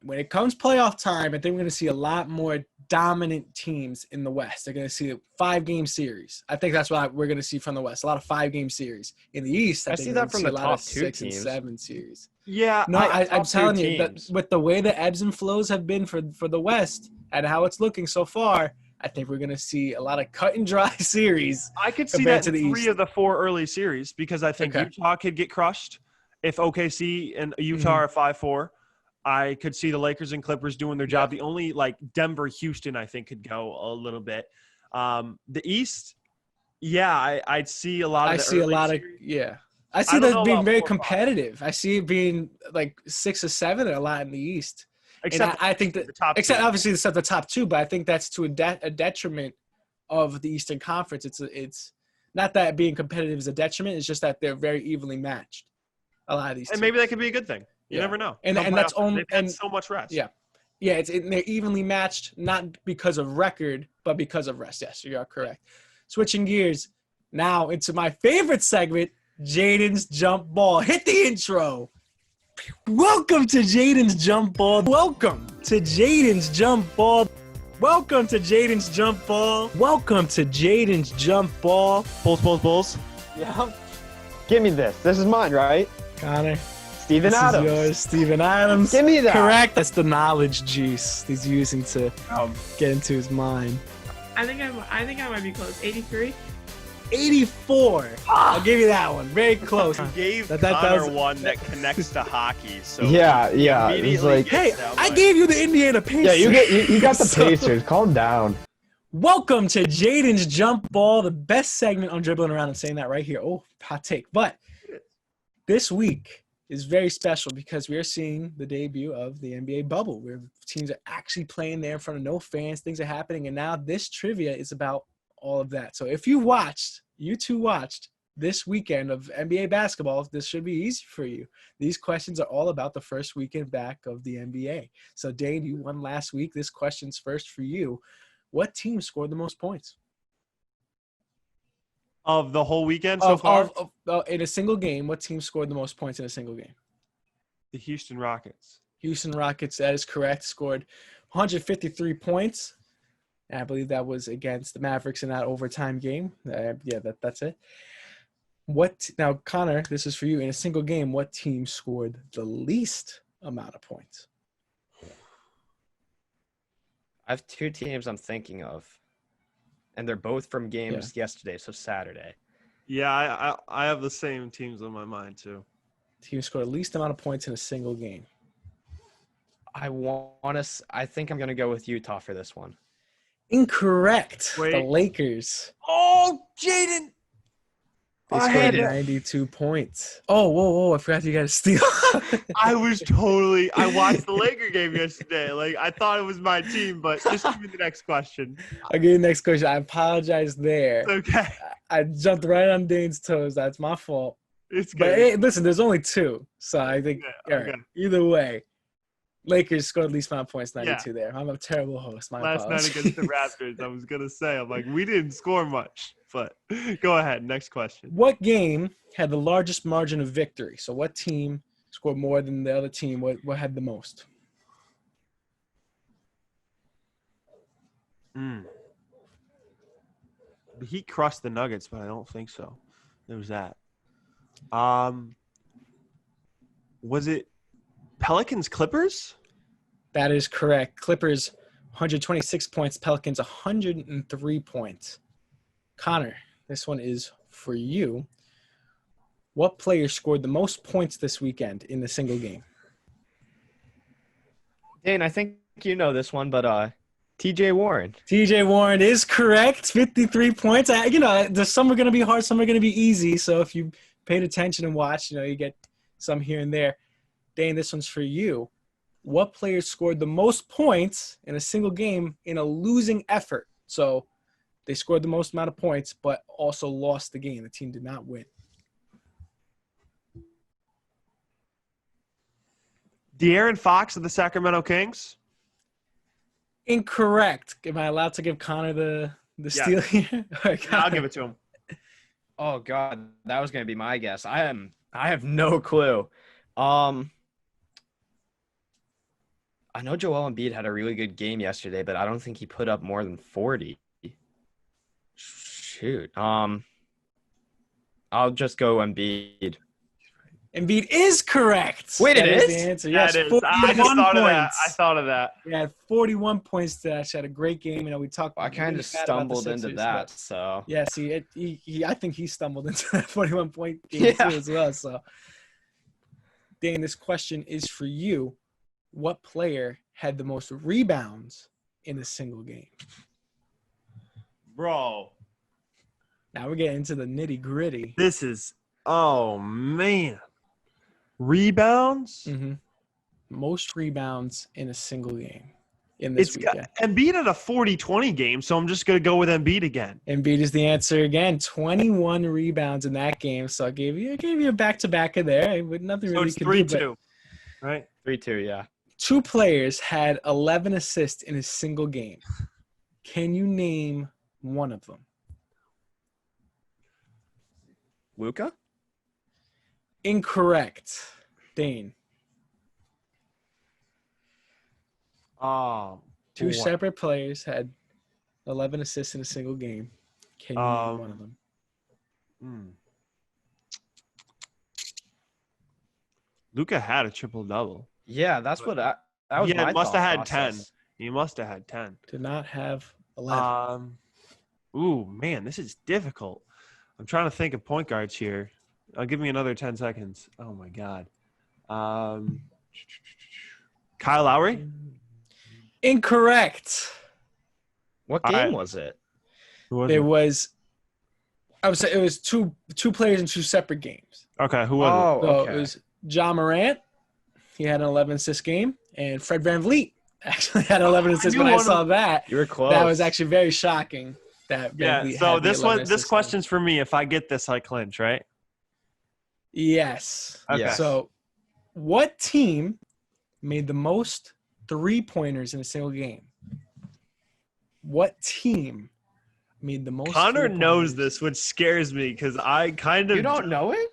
When it comes playoff time, I think we're going to see a lot more dominant teams in the West. They're going to see a 5-game series. I think that's what we're going to see from the West. A lot of 5-game series. In the East, I think see we're that gonna from see the a lot top of 2 6 and teams. 7 series. Yeah, No, I'm telling you that teams. with the way the ebbs and flows have been for the West and how it's looking so far, I think we're going to see a lot of cut and dry series. I could see compared that in to the 3 East. of the 4 early series because I think Okay. Utah could get crushed if OKC and Utah are 5-4. I could see the Lakers and Clippers doing their job. The only Denver, Houston, I think could go a little bit. The East, yeah, I'd see a lot of. I the see a early lot series. I see I don't that know being about very 4 or 5. competitive. I see it being like 6 or 7 a lot in the East. Except and I think that the top except 2. obviously the top 2, but I think that's to a detriment of the Eastern Conference. It's not that being competitive is a detriment. It's just that they're very evenly matched. A lot of these, and teams. maybe that could be a good thing. You Yeah. never know. And Come that's playoff time, only they've had so much rest. Yeah. Yeah, they're evenly matched, not because of record, but because of rest. Yes, you are correct. Switching gears now into my favorite segment, Jayden's Jump Ball. Hit the intro. Welcome to Jayden's Jump Ball. Welcome to Jayden's Jump Ball. Welcome to Jayden's Jump Ball. Welcome to Jayden's Jump Ball. Bulls. Yeah. Give me this. This is mine, right? Connor. Steven This Adams. is yours, Steven Adams. Give me that. Correct. That's the knowledge juice he's using to get into his mind. I think I might be close. 83. 84. I'll give you that one. Very close. You gave That Connor was- one that connects to hockey. So Yeah. he It's immediately like, gets Hey, that I one. gave you the Indiana Pacers. yeah, you got the So- Pacers. Calm down. Welcome to Jayden's Jump Ball, the best segment on Dribbling Around. I'm saying that right here. Oh, hot take. But this week is very special because we are seeing the debut of the NBA bubble, where teams are actually playing there in front of no fans. Things are happening. And now this trivia is about all of that. So if you two watched this weekend of NBA basketball, this should be easy for you. These questions are all about the first weekend back of the NBA. So, Dane, you won last week. This question's first for you. What team scored the most points? Of the whole weekend so far? In a single game, what team scored the most points in a single game? The Houston Rockets. Houston Rockets, that is correct, scored 153 points. And I believe that was against the Mavericks in that overtime game. That's it. Now, Connor, this is for you. In a single game, what team scored the least amount of points? I have 2 teams I'm thinking of, and they're both from games yesterday, so Saturday. Yeah, I have the same teams on my mind too. Team scored the least amount of points in a single game. I think I'm gonna go with Utah for this one. Incorrect. Wait. The Lakers. Oh, Jayden! They I scored had it. 92 points. Oh, whoa! I forgot you got to steal. I watched the Laker game yesterday. I thought it was my team, but just give me the next question. I'll give you the next question. I apologize there. It's okay. I jumped right on Dane's toes. That's my fault. It's But good. hey, listen, there's only 2. So I think Yeah, all right, okay. either way, Lakers scored at least 5 points, 92 there. I'm a terrible host. My Last night apologies. against the Raptors, I was going to say, I'm like, we didn't score much. But go ahead. Next question. What game had the largest margin of victory? So what team scored more than the other team? What had the most? The Heat crushed the Nuggets, but I don't think so. There was that. Was it Pelicans Clippers? That is correct. Clippers, 126 points. Pelicans, 103 points. Connor, this one is for you. What player scored the most points this weekend in the single game? Dane, I think you know this one, but TJ Warren. TJ Warren is correct. 53 points. Some are going to be hard, some are going to be easy. So if you paid attention and watched, you get some here and there. Dane, this one's for you. What player scored the most points in a single game in a losing effort? So they scored the most amount of points, but also lost the game. The team did not win. De'Aaron Fox of the Sacramento Kings? Incorrect. Am I allowed to give Connor the steal here? All right, Yeah, I'll Connor. give it to him. Oh God, that was gonna be my guess. I am I have no clue. I know Joel Embiid had a really good game yesterday, but I don't think he put up more than 40. Shoot. I'll just go Embiid. Embiid is correct. Wait, it That is? the answer. That Yes, is. I just 41 thought of that. points. I thought of that. He had 41 points today. She had a great game. You know, we talked. I kind really of bad about the stumbled into Sixers, that, but- so. Yeah, see, I think he stumbled into that 41-point game Yeah. too as well. So, Dane, this question is for you. What player had the most rebounds in a single game? Bro, Now we're getting into the nitty gritty. this is – oh, man. Rebounds? Mm-hmm. Most rebounds in a single game in this It's weekend. Embiid at a 40-20 game, so I'm just going to go with Embiid again. Embiid is the answer again. 21 rebounds in that game. So I gave you a back-to-back in there. With nothing So really it's could do. But 3-2, right? 3-2, yeah. two players had 11 assists in a single game. Can you name one of them? Luka? Incorrect. Dane. Two Boy. separate players had 11 assists in a single game. Can you name one of them? Luka had a triple-double. Yeah, that's what that was Yeah, my must have thought had process. 10. He must have had 10. Did not have 11. Ooh, man, this is difficult. I'm trying to think of point guards here. Give me another 10 seconds. Oh, my God. Kyle Lowry? Incorrect. What All game right. was it? Who was It it? was – I would say it was two players in two separate games. Okay, who was Oh, So okay. it was John Morant. He had an 11 assist game. And Fred VanVleet actually had 11 assists. knew When I one of- saw that, You were close. that was actually very shocking. That it? Yeah, VanVleet so had the this 11 one, this assists. question's for me. If I get this, I clinch, right? Yes. Okay. Yes. So, what team made the most 3-pointers in a single game? What team made the most? Connor knows 3-pointers? this, which scares me because I kind of You don't know it?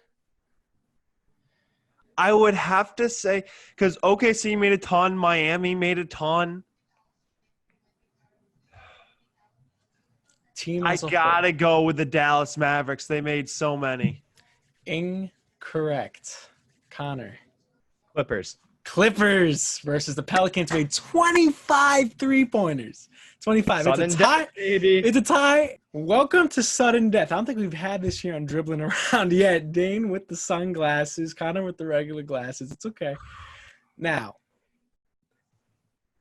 I would have to say because OKC made a ton, Miami made a ton. Team. I as a whole. gotta go with the Dallas Mavericks. They made so many. Incorrect. Connor. Clippers. Clippers versus the Pelicans made 25 3-pointers. 25. Sudden It's a tie. death, baby. It's a tie. Welcome to sudden death. I don't think we've had this here on Dribbling Around yet. Dane with the sunglasses, Connor with the regular glasses. It's okay. Now,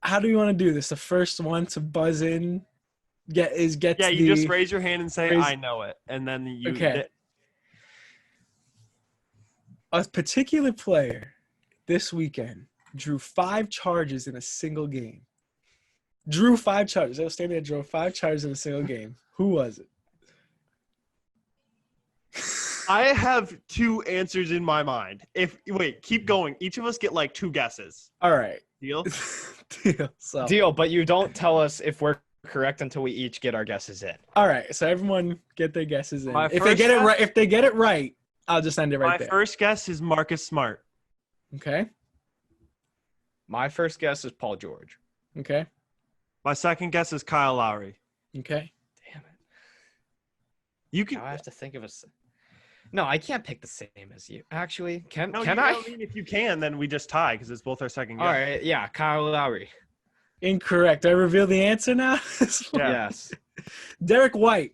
how do you want to do this? The first one to buzz in Yeah, the you just raise your hand and say, raise- I know it. And then you Okay. A particular player this weekend drew 5 charges in a single game. Drew 5 charges. They were standing there, drew 5 charges in a single game. Who was it? I have 2 answers in my mind. Wait, keep going. Each of us get like 2 guesses. All right. Deal? Deal. So, Deal, but you don't tell us if we're correct until we each get our guesses in. all right. So everyone get their guesses in. My If they first get it guess- right, I'll just end it right My there. first guess is Marcus Smart. Okay. My first guess is Paul George. Okay. My second guess is Kyle Lowry. Okay. Damn it. You can. Now I have to think of No, I can't pick the same as you. Actually, can No, I? mean, if you can, then we just tie because it's both our second guess. All right, yeah, Kyle Lowry. Incorrect. Do I reveal the answer now? Yeah. Yes. Derek White.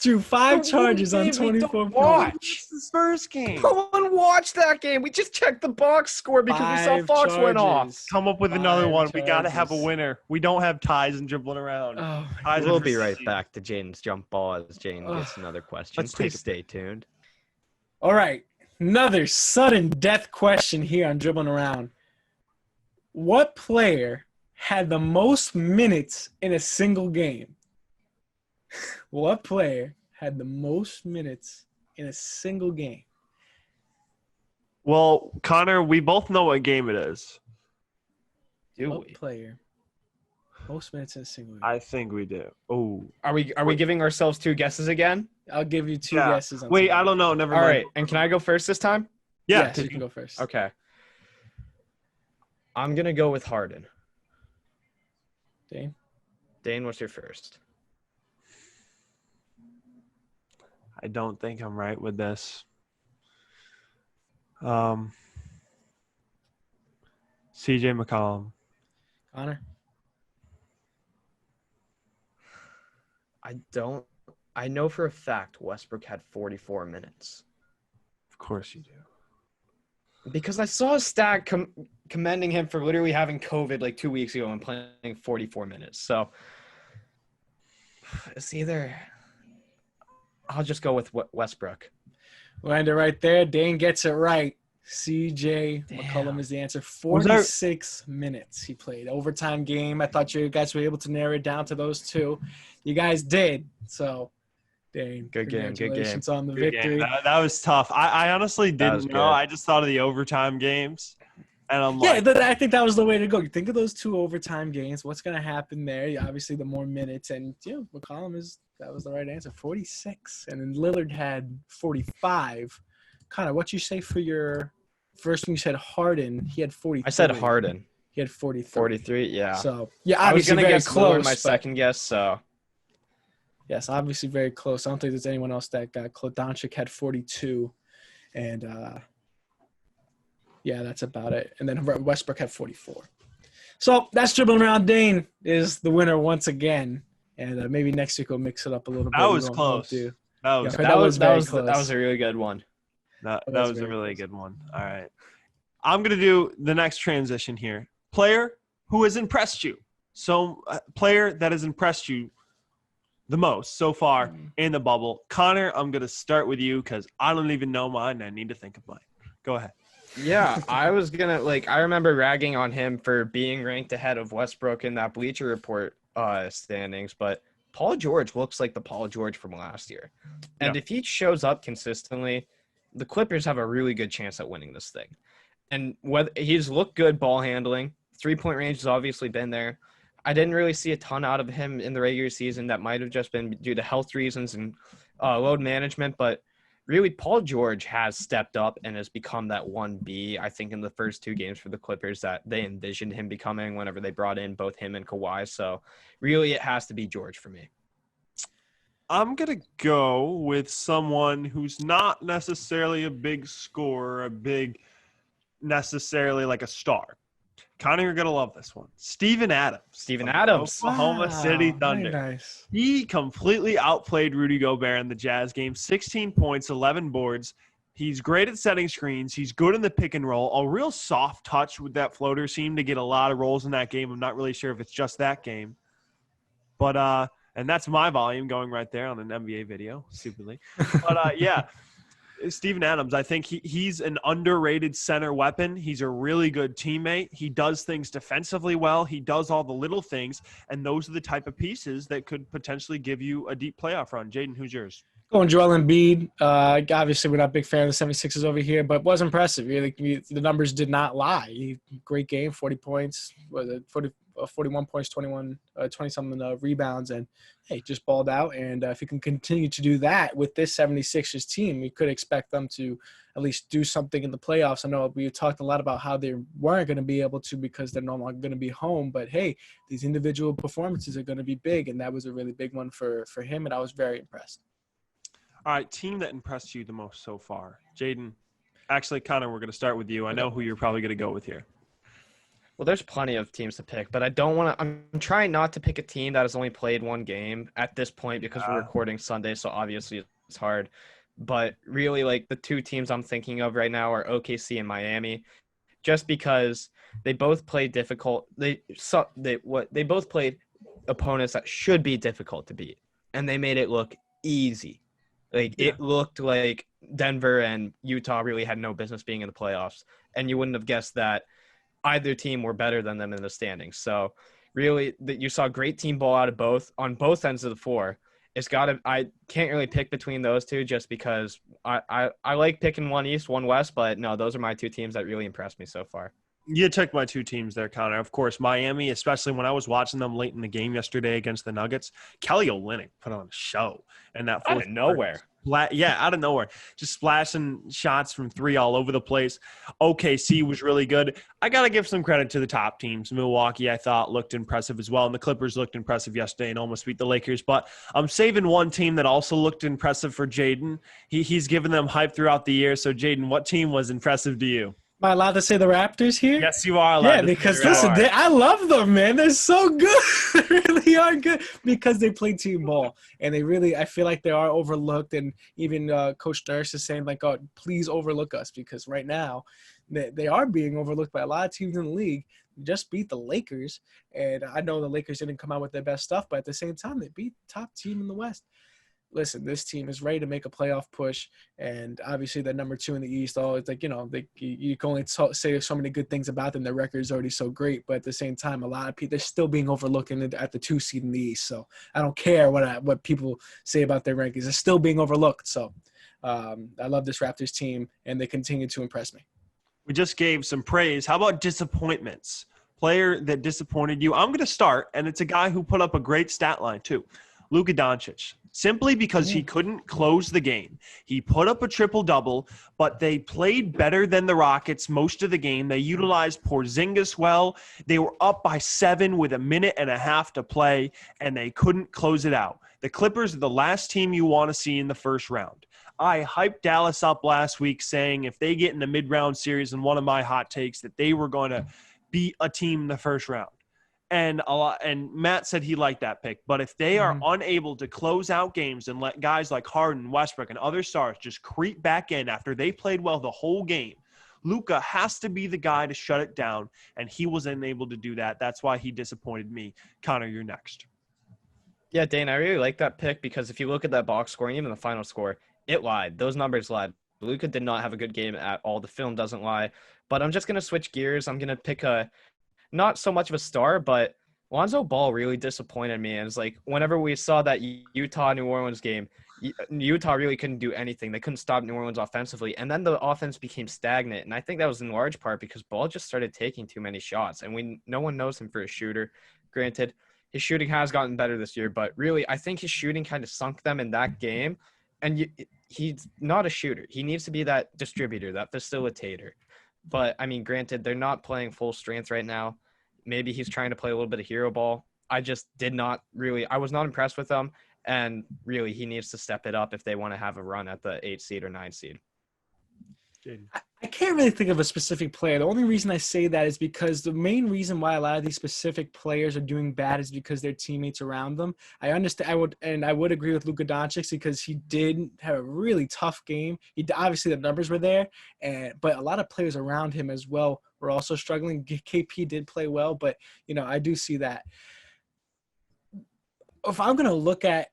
Drew 5 charges on Game we 24 don't points. watch. It's the Spurs game. No one watched that game. We just checked the box score because we saw 5 Fox went off. charges. Come up with another 5 one. We got to have a charges. winner. We don't have ties and dribbling around. Oh, my Ties We'll are be for right sissy. back to Jaden's jump ball as Jaden Ugh. gets another question. Let's take Please a- stay tuned. All right. Another sudden death question here on Dribbling Around. What player had the most minutes in a single game? What player had the most minutes in a single game? Well, Connor, we both know what game it is. Do What we? player Most minutes in a single game. I think we do. Oh. Are we giving ourselves 2 guesses again? I'll give you 2 Yeah. guesses. Wait, I don't know. Never All mind. right. And can I go first this time? Yeah. Yes, you can go first. Okay. I'm going to go with Harden. Dane, what's your first? I don't think I'm right with this. CJ McCollum. Connor? I know for a fact Westbrook had 44 minutes. Of course you do. Because I saw a stat commending him for literally having COVID like 2 weeks ago and playing 44 minutes. So it's either I'll just go with Westbrook. We'll it right there. Dane gets it right. CJ McCollum is the answer. 46 minutes he played. Overtime game. I thought you guys were able to narrow it down to those 2. You guys did. So, Dane, good game. congratulations on the Good victory. game. That was tough. I honestly didn't know. good. I just thought of the overtime games. And I'm like, I think that was the way to go. You think of those 2 overtime games. What's going to happen there? Obviously, the more minutes. And, McCollum that was the right answer. 46. And then Lillard had 45. Connor, what you say for your first one? You said Harden. He had 43. I said Harden. He had 43. 43, yeah. So, I was obviously going to very guess close close. my but- second guess, so. Yes, obviously very close. I don't think there's anyone else that got close. Doncic had 42. And, that's about it. And then Westbrook had 44. So that's Dribbling Around. Dane is the winner once again. And maybe next week we'll mix it up a little bit. that We was won't close. do- That was Yeah, That was a really good one. that was was a very really close. good one. All right. I'm going to do the next transition here. Player who has impressed you. So, player that has impressed you the most so far in the bubble. Connor, I'm going to start with you because I don't even know mine. I need to think of mine. Go ahead. Yeah, I was going to, I remember ragging on him for being ranked ahead of Westbrook in that Bleacher Report standings, but Paul George looks like the Paul George from last year. And if he shows up consistently, the Clippers have a really good chance at winning this thing. And whether he's looked good ball handling, 3-point range has obviously been there. I didn't really see a ton out of him in the regular season. That might have just been due to health reasons and load management. But really, Paul George has stepped up and has become that 1B, I think, in the first 2 games for the Clippers that they envisioned him becoming whenever they brought in both him and Kawhi. So really, it has to be George for me. I'm going to go with someone who's not necessarily a big scorer, necessarily like a star. Connor, you're going to love this one. Steven Adams. Steven Adams. Oklahoma City Thunder. Very nice. He completely outplayed Rudy Gobert in the Jazz game. 16 points, 11 boards. He's great at setting screens. He's good in the pick and roll. A real soft touch with that floater. Seemed to get a lot of rolls in that game. I'm not really sure if it's just that game. But, and that's my volume going right there on an NBA video, stupidly. But, yeah. Steven Adams, I think he's an underrated center weapon. He's a really good teammate. He does things defensively well. He does all the little things, and those are the type of pieces that could potentially give you a deep playoff run. Jayden, who's yours? Going Joel Embiid. Obviously, we're not a big fan of the 76ers over here, but was impressive. The numbers did not lie. Great game, 40 points, 41 points, 20-something rebounds, and, hey, just balled out. And if he can continue to do that with this 76ers team, we could expect them to at least do something in the playoffs. I know we talked a lot about how they weren't going to be able to because they're no longer going to be home, but, hey, these individual performances are going to be big, and that was a really big one for him, and I was very impressed. All right, team that impressed you the most so far. Jayden, actually, Connor, we're going to start with you. I know who you're probably going to go with here. Well, there's plenty of teams to pick, but I don't want to – I'm trying not to pick a team that has only played 1 game at this point because we're recording Sunday, so obviously it's hard. But really, the 2 teams I'm thinking of right now are OKC and Miami, just because they both played difficult – they both played opponents that should be difficult to beat, and they made it look easy. It looked like Denver and Utah really had no business being in the playoffs, and you wouldn't have guessed that either team were better than them in the standings. So really, you saw great team ball out of on both ends of the floor. I can't really pick between those 2 just because I like picking one East, one West, but no, those are my 2 teams that really impressed me so far. You took my two teams there, Connor. Of course, Miami, especially when I was watching them late in the game yesterday against the Nuggets, Kelly Olynyk put on a show. And that Out of nowhere. Out of nowhere. Just splashing shots from three all over the place. OKC was really good. I got to give some credit to the top teams. Milwaukee, I thought, looked impressive as well. And the Clippers looked impressive yesterday and almost beat the Lakers. But I'm saving one team that also looked impressive for Jayden. He's given them hype throughout the year. So, Jayden, what team was impressive to you? Am I allowed to say the Raptors here? Yes, you are allowed. Yeah, because listen, I love them, man. They're so good. They really are good because they play team ball, and I feel like they are overlooked. And even Coach Nurse is saying, like, "Oh, please overlook us," because right now they are being overlooked by a lot of teams in the league. They just beat the Lakers, and I know the Lakers didn't come out with their best stuff, but at the same time, they beat the top team in the West. Listen, this team is ready to make a playoff push, and obviously they're number 2 in the East. It's like, you can only say so many good things about them. Their record is already so great, but at the same time, a lot of people, they're still being overlooked at the 2 seed in the East. So I don't care what people say about their rankings. They're still being overlooked. So I love this Raptors team, and they continue to impress me. We just gave some praise. How about disappointments? Player that disappointed you? I'm going to start, and it's a guy who put up a great stat line too. Luka Doncic. Simply because he couldn't close the game. He put up a triple-double, but they played better than the Rockets most of the game. They utilized Porzingis well. They were up by 7 with a minute and a half to play, and they couldn't close it out. The Clippers are the last team you want to see in the first round. I hyped Dallas up last week saying if they get in the mid-round series, and one of my hot takes, that they were going to beat a team in the first round. And Matt said he liked that pick. But if they are unable to close out games and let guys like Harden, Westbrook, and other stars just creep back in after they played well the whole game, Luka has to be the guy to shut it down, and he was unable to do that. That's why he disappointed me. Connor, you're next. Yeah, Dane, I really like that pick because if you look at that box score and even the final score, it lied. Those numbers lied. Luka did not have a good game at all. The film doesn't lie. But I'm just going to switch gears. I'm going to pick not so much of a star, but Lonzo Ball really disappointed me. And it's like whenever we saw that Utah-New Orleans game, Utah really couldn't do anything. They couldn't stop New Orleans offensively. And then the offense became stagnant. And I think that was in large part because Ball just started taking too many shots. And no one knows him for a shooter. Granted, his shooting has gotten better this year, but really I think his shooting kind of sunk them in that game. And he's not a shooter. He needs to be that distributor, that facilitator. But, I mean, granted, they're not playing full strength right now. Maybe he's trying to play a little bit of hero ball. I was not impressed with him. And really, he needs to step it up if they want to have a run at the 8 seed or 9 seed. I can't really think of a specific player. The only reason I say that is because the main reason why a lot of these specific players are doing bad is because their teammates around them. I understand. I would agree with Luka Doncic because he did have a really tough game. Obviously the numbers were there, but a lot of players around him as well were also struggling. KP did play well, but I do see that. If I'm gonna look at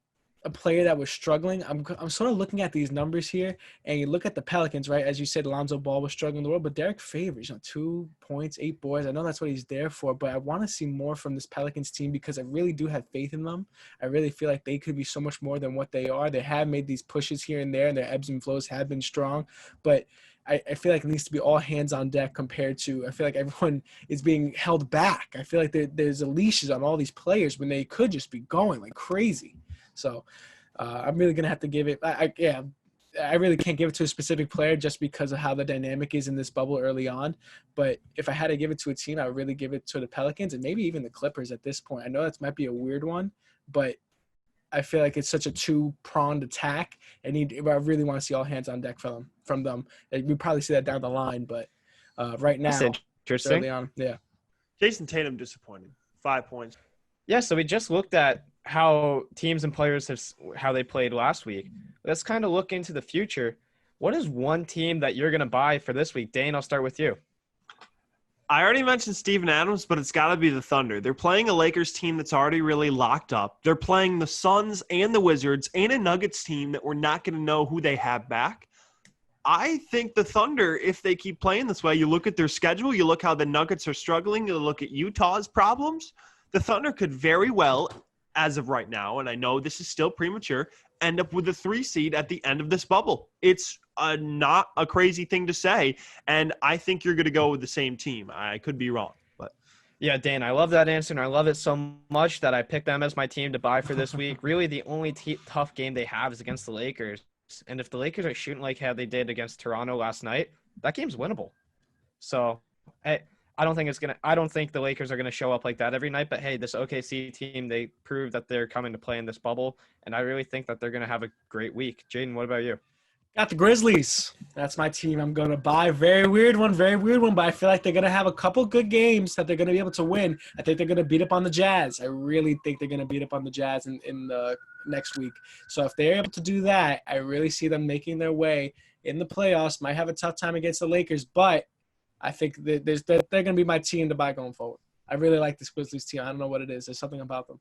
a player that was struggling, I'm sort of looking at these numbers here, and you look at the Pelicans, right? As you said, Lonzo Ball was struggling in the world, but Derek Favors, 2 points, 8 boards. I know that's what he's there for, but I want to see more from this Pelicans team because I really do have faith in them. I really feel like they could be so much more than what they are. They have made these pushes here and there, and their ebbs and flows have been strong, but I feel like it needs to be all hands on deck compared to I feel like everyone is being held back. I feel like there's leashes on all these players when they could just be going like crazy. So I'm really going to have to give it I really can't give it to a specific player just because of how the dynamic is in this bubble early on. But if I had to give it to a team, I would really give it to the Pelicans and maybe even the Clippers at this point. I know that might be a weird one, but I feel like it's such a 2-pronged attack. I really want to see all hands on deck from them. We probably see that down the line, but right now, that's interesting. Early on, yeah. Jason Tatum disappointed. 5 points. Yeah, so we just looked at how teams and players how they played last week. Let's kind of look into the future. What is one team that you're going to buy for this week? Dane, I'll start with you. I already mentioned Steven Adams, but it's got to be the Thunder. They're playing a Lakers team that's already really locked up. They're playing the Suns and the Wizards and a Nuggets team that we're not going to know who they have back. I think the Thunder, if they keep playing this way, you look at their schedule, you look how the Nuggets are struggling, you look at Utah's problems, the Thunder could very well, as of right now, and I know this is still premature, end up with a 3 seed at the end of this bubble. It's not a crazy thing to say. And I think you're going to go with the same team. I could be wrong, but Yeah, Dane, I love that answer, and I love it so much that I picked them as my team to buy for this week. Really, the only tough game they have is against the Lakers. And if the Lakers are shooting like how they did against Toronto last night, that game's winnable. So, I don't think the Lakers are gonna show up like that every night. But hey, this OKC team, they proved that they're coming to play in this bubble, and I really think that they're gonna have a great week. Jayden, what about you? Got the Grizzlies. That's my team. I'm going to buy. Very weird one, but I feel like they're going to have a couple good games that they're going to be able to win. I think they're going to beat up on the Jazz. I really think they're going to beat up on the Jazz in the next week. So if they're able to do that, I really see them making their way in the playoffs. Might have a tough time against the Lakers, but I think they're going to be my team to buy going forward. I really like this Grizzlies team. I don't know what it is. There's something about them.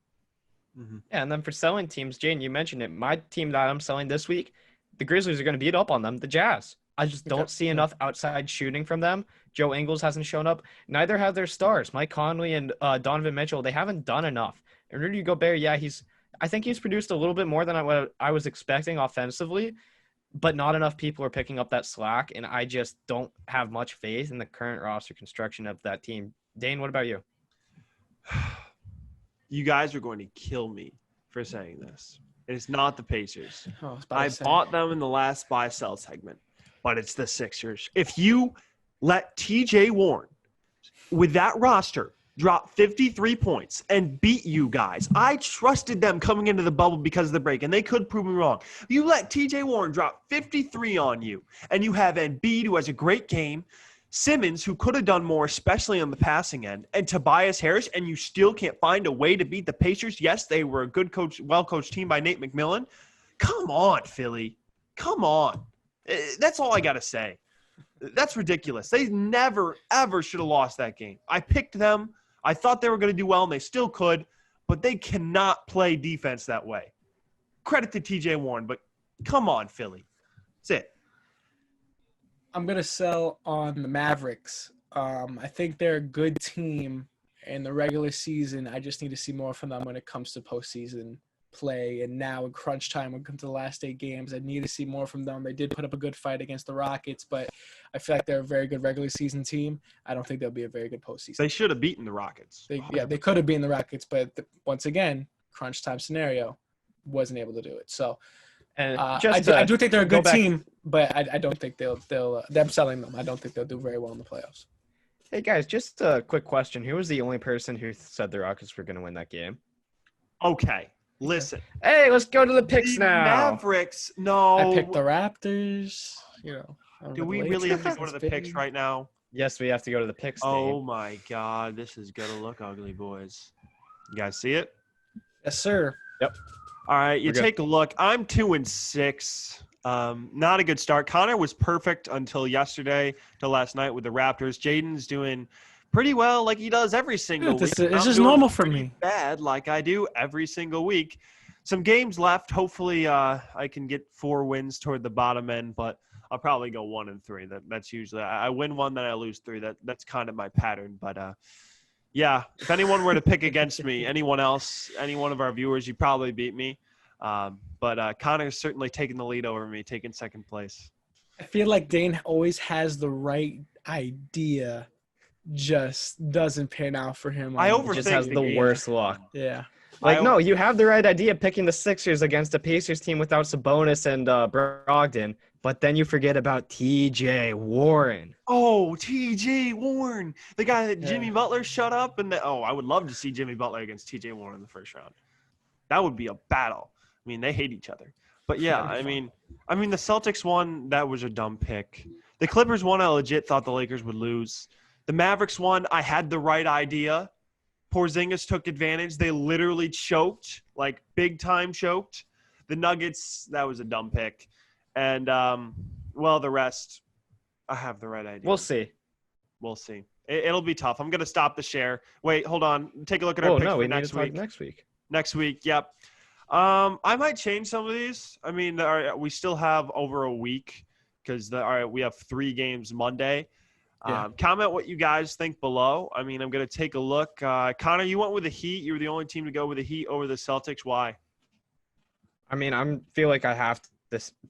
Mm-hmm. Yeah, and then for selling teams, Jane, you mentioned it. My team that I'm selling this week, the Grizzlies are going to beat up on them, the Jazz. I just don't see enough outside shooting from them. Joe Ingles hasn't shown up. Neither have their stars. Mike Conley and Donovan Mitchell, they haven't done enough. And Rudy Gobert, yeah, I think he's produced a little bit more than what I was expecting offensively, but not enough people are picking up that slack, and I just don't have much faith in the current roster construction of that team. Dane, what about you? You guys are going to kill me for saying this. It's not the Pacers. I bought them in the last buy-sell segment, but it's the Sixers. If you let TJ Warren, with that roster, drop 53 points and beat you guys, I trusted them coming into the bubble because of the break, and they could prove me wrong. You let TJ Warren drop 53 on you, and you have Embiid, who has a great game, Simmons, who could have done more, especially on the passing end, and Tobias Harris, and you still can't find a way to beat the Pacers. Yes, they were a good coach, well-coached team by Nate McMillan. Come on, Philly. Come on. That's all I got to say. That's ridiculous. They never, ever should have lost that game. I picked them. I thought they were going to do well, and they still could, but they cannot play defense that way. Credit to TJ Warren, but come on, Philly. That's it. I'm going to sell on the Mavericks. I think they're a good team in the regular season. I just need to see more from them when it comes to postseason play. And now in crunch time, when it comes to the last 8 games, I need to see more from them. They did put up a good fight against the Rockets, but I feel like they're a very good regular season team. I don't think they'll be a very good postseason. They should have beaten the Rockets. They could have beaten the Rockets, but once again, crunch time scenario, wasn't able to do it. So And I do think they're a good team, but I don't think they'll them selling them. I don't think they'll do very well in the playoffs. Hey, guys, just a quick question. Who was the only person who said the Rockets were going to win that game? Okay, listen. Hey, let's go to the picks The now. Mavericks, no. I picked the Raptors. Do we really have to go to the picks right now? Yes, we have to go to the picks. Oh, my God. This is going to look ugly, boys. You guys see it? Yes, sir. Yep. All right, you We're good. take a look. I'm 2-6. Not a good start. Connor was perfect until yesterday, till last night with the Raptors. Jayden's doing pretty well, like he does every single week. It's I'm just doing normal for pretty me. Bad, like I do every single week. Some games left. Hopefully, I can get 4 wins toward the bottom end, but I'll probably go 1-3. That's usually I win 1, then I lose 3. That's kind of my pattern, but. Yeah, if anyone were to pick against me, anyone else, any one of our viewers, you'd probably beat me. But Connor's certainly taking the lead over me, taking second place. I feel like Dane always has the right idea, just doesn't pan out for him. I He overthink just has the game. worst luck. Yeah. Like, no, you have the right idea picking the Sixers against a Pacers team without Sabonis and Brogdon, but then you forget about TJ Warren. Oh, T.J. Warren, the guy that Jimmy Butler shut up. I would love to see Jimmy Butler against T.J. Warren in the first round. That would be a battle. I mean, they hate each other. But, yeah, I mean, the Celtics won. That was a dumb pick. The Clippers won. I legit thought the Lakers would lose. The Mavericks won. I had the right idea. Porzingis took advantage. They literally choked, like big-time choked. The Nuggets, that was a dumb pick. And, the rest, I have the right idea. We'll see. We'll see. It'll be tough. I'm going to stop the share. Wait, hold on. Take a look at our picks for next week. Next week, yep. I might change some of these. I mean, we still have over a week because we have 3 games Monday. Comment what you guys think below. I mean, I'm going to take a look. Connor, you went with the Heat. You were the only team to go with the Heat over the Celtics. Why? I mean, I feel like I have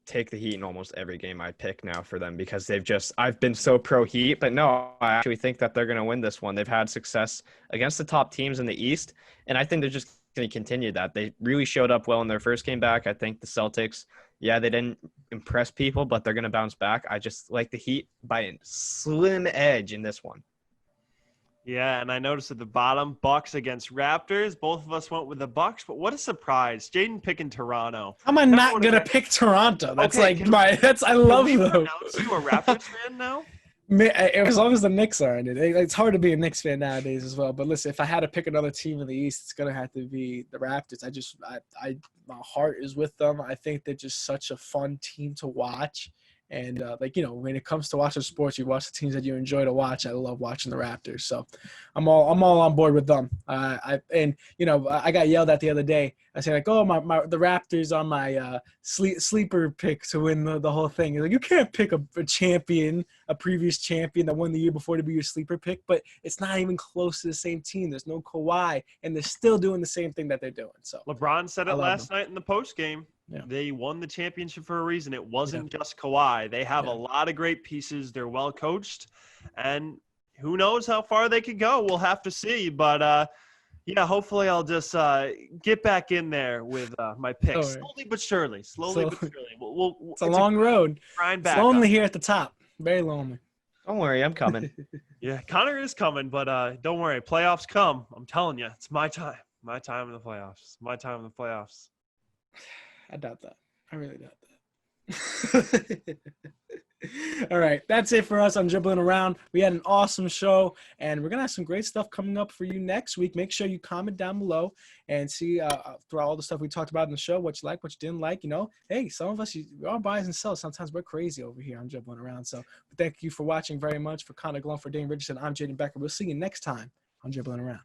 take the Heat in almost every game I pick now for them because I've been so pro Heat, but no, I actually think that they're going to win this one. They've had success against the top teams in the East, and I think they're just going to continue that. They really showed up well in their first game back. I think the Celtics, yeah, they didn't impress people, but they're going to bounce back. I just like the Heat by a slim edge in this one. Yeah, and I noticed at the bottom, Bucks against Raptors. Both of us went with the Bucks, but what a surprise. Jayden picking Toronto. How am I not going to pick Toronto? That's I love Can we those. pronounce you a Raptors fan now? As long as the Knicks are in it. It's hard to be a Knicks fan nowadays as well. But listen, if I had to pick another team in the East, it's going to have to be the Raptors. My heart is with them. I think they're just such a fun team to watch. And when it comes to watching sports, you watch the teams that you enjoy to watch. I love watching the Raptors, so I'm all on board with them. I got yelled at the other day. I said like, "Oh, the Raptors are my sleeper pick to win the whole thing." You're like, you can't pick a champion, a previous champion that won the year before to be your sleeper pick, but it's not even close to the same team. There's no Kawhi, and they're still doing the same thing that they're doing. So LeBron said it last night in the post game. Yeah. They won the championship for a reason. It wasn't just Kawhi. They have a lot of great pieces. They're well coached, and who knows how far they could go. We'll have to see. But hopefully I'll just get back in there with my picks slowly but surely. It's a long road. It's lonely here at the top. Very lonely. Don't worry, I'm coming. Yeah, Connor is coming, but don't worry. Playoffs come. I'm telling you, it's my time. My time in the playoffs. My time in the playoffs. I doubt that. I really doubt that. All right. That's it for us on Dribbling Around. We had an awesome show, and we're going to have some great stuff coming up for you next week. Make sure you comment down below and see throughout all the stuff we talked about in the show, what you like, what you didn't like. Hey, some of us, we all buys and sells. Sometimes we're crazy over here on Dribbling Around. So thank you for watching very much. For Connor Glum, for Dane Richardson, I'm Jayden Becker. We'll see you next time on Dribbling Around.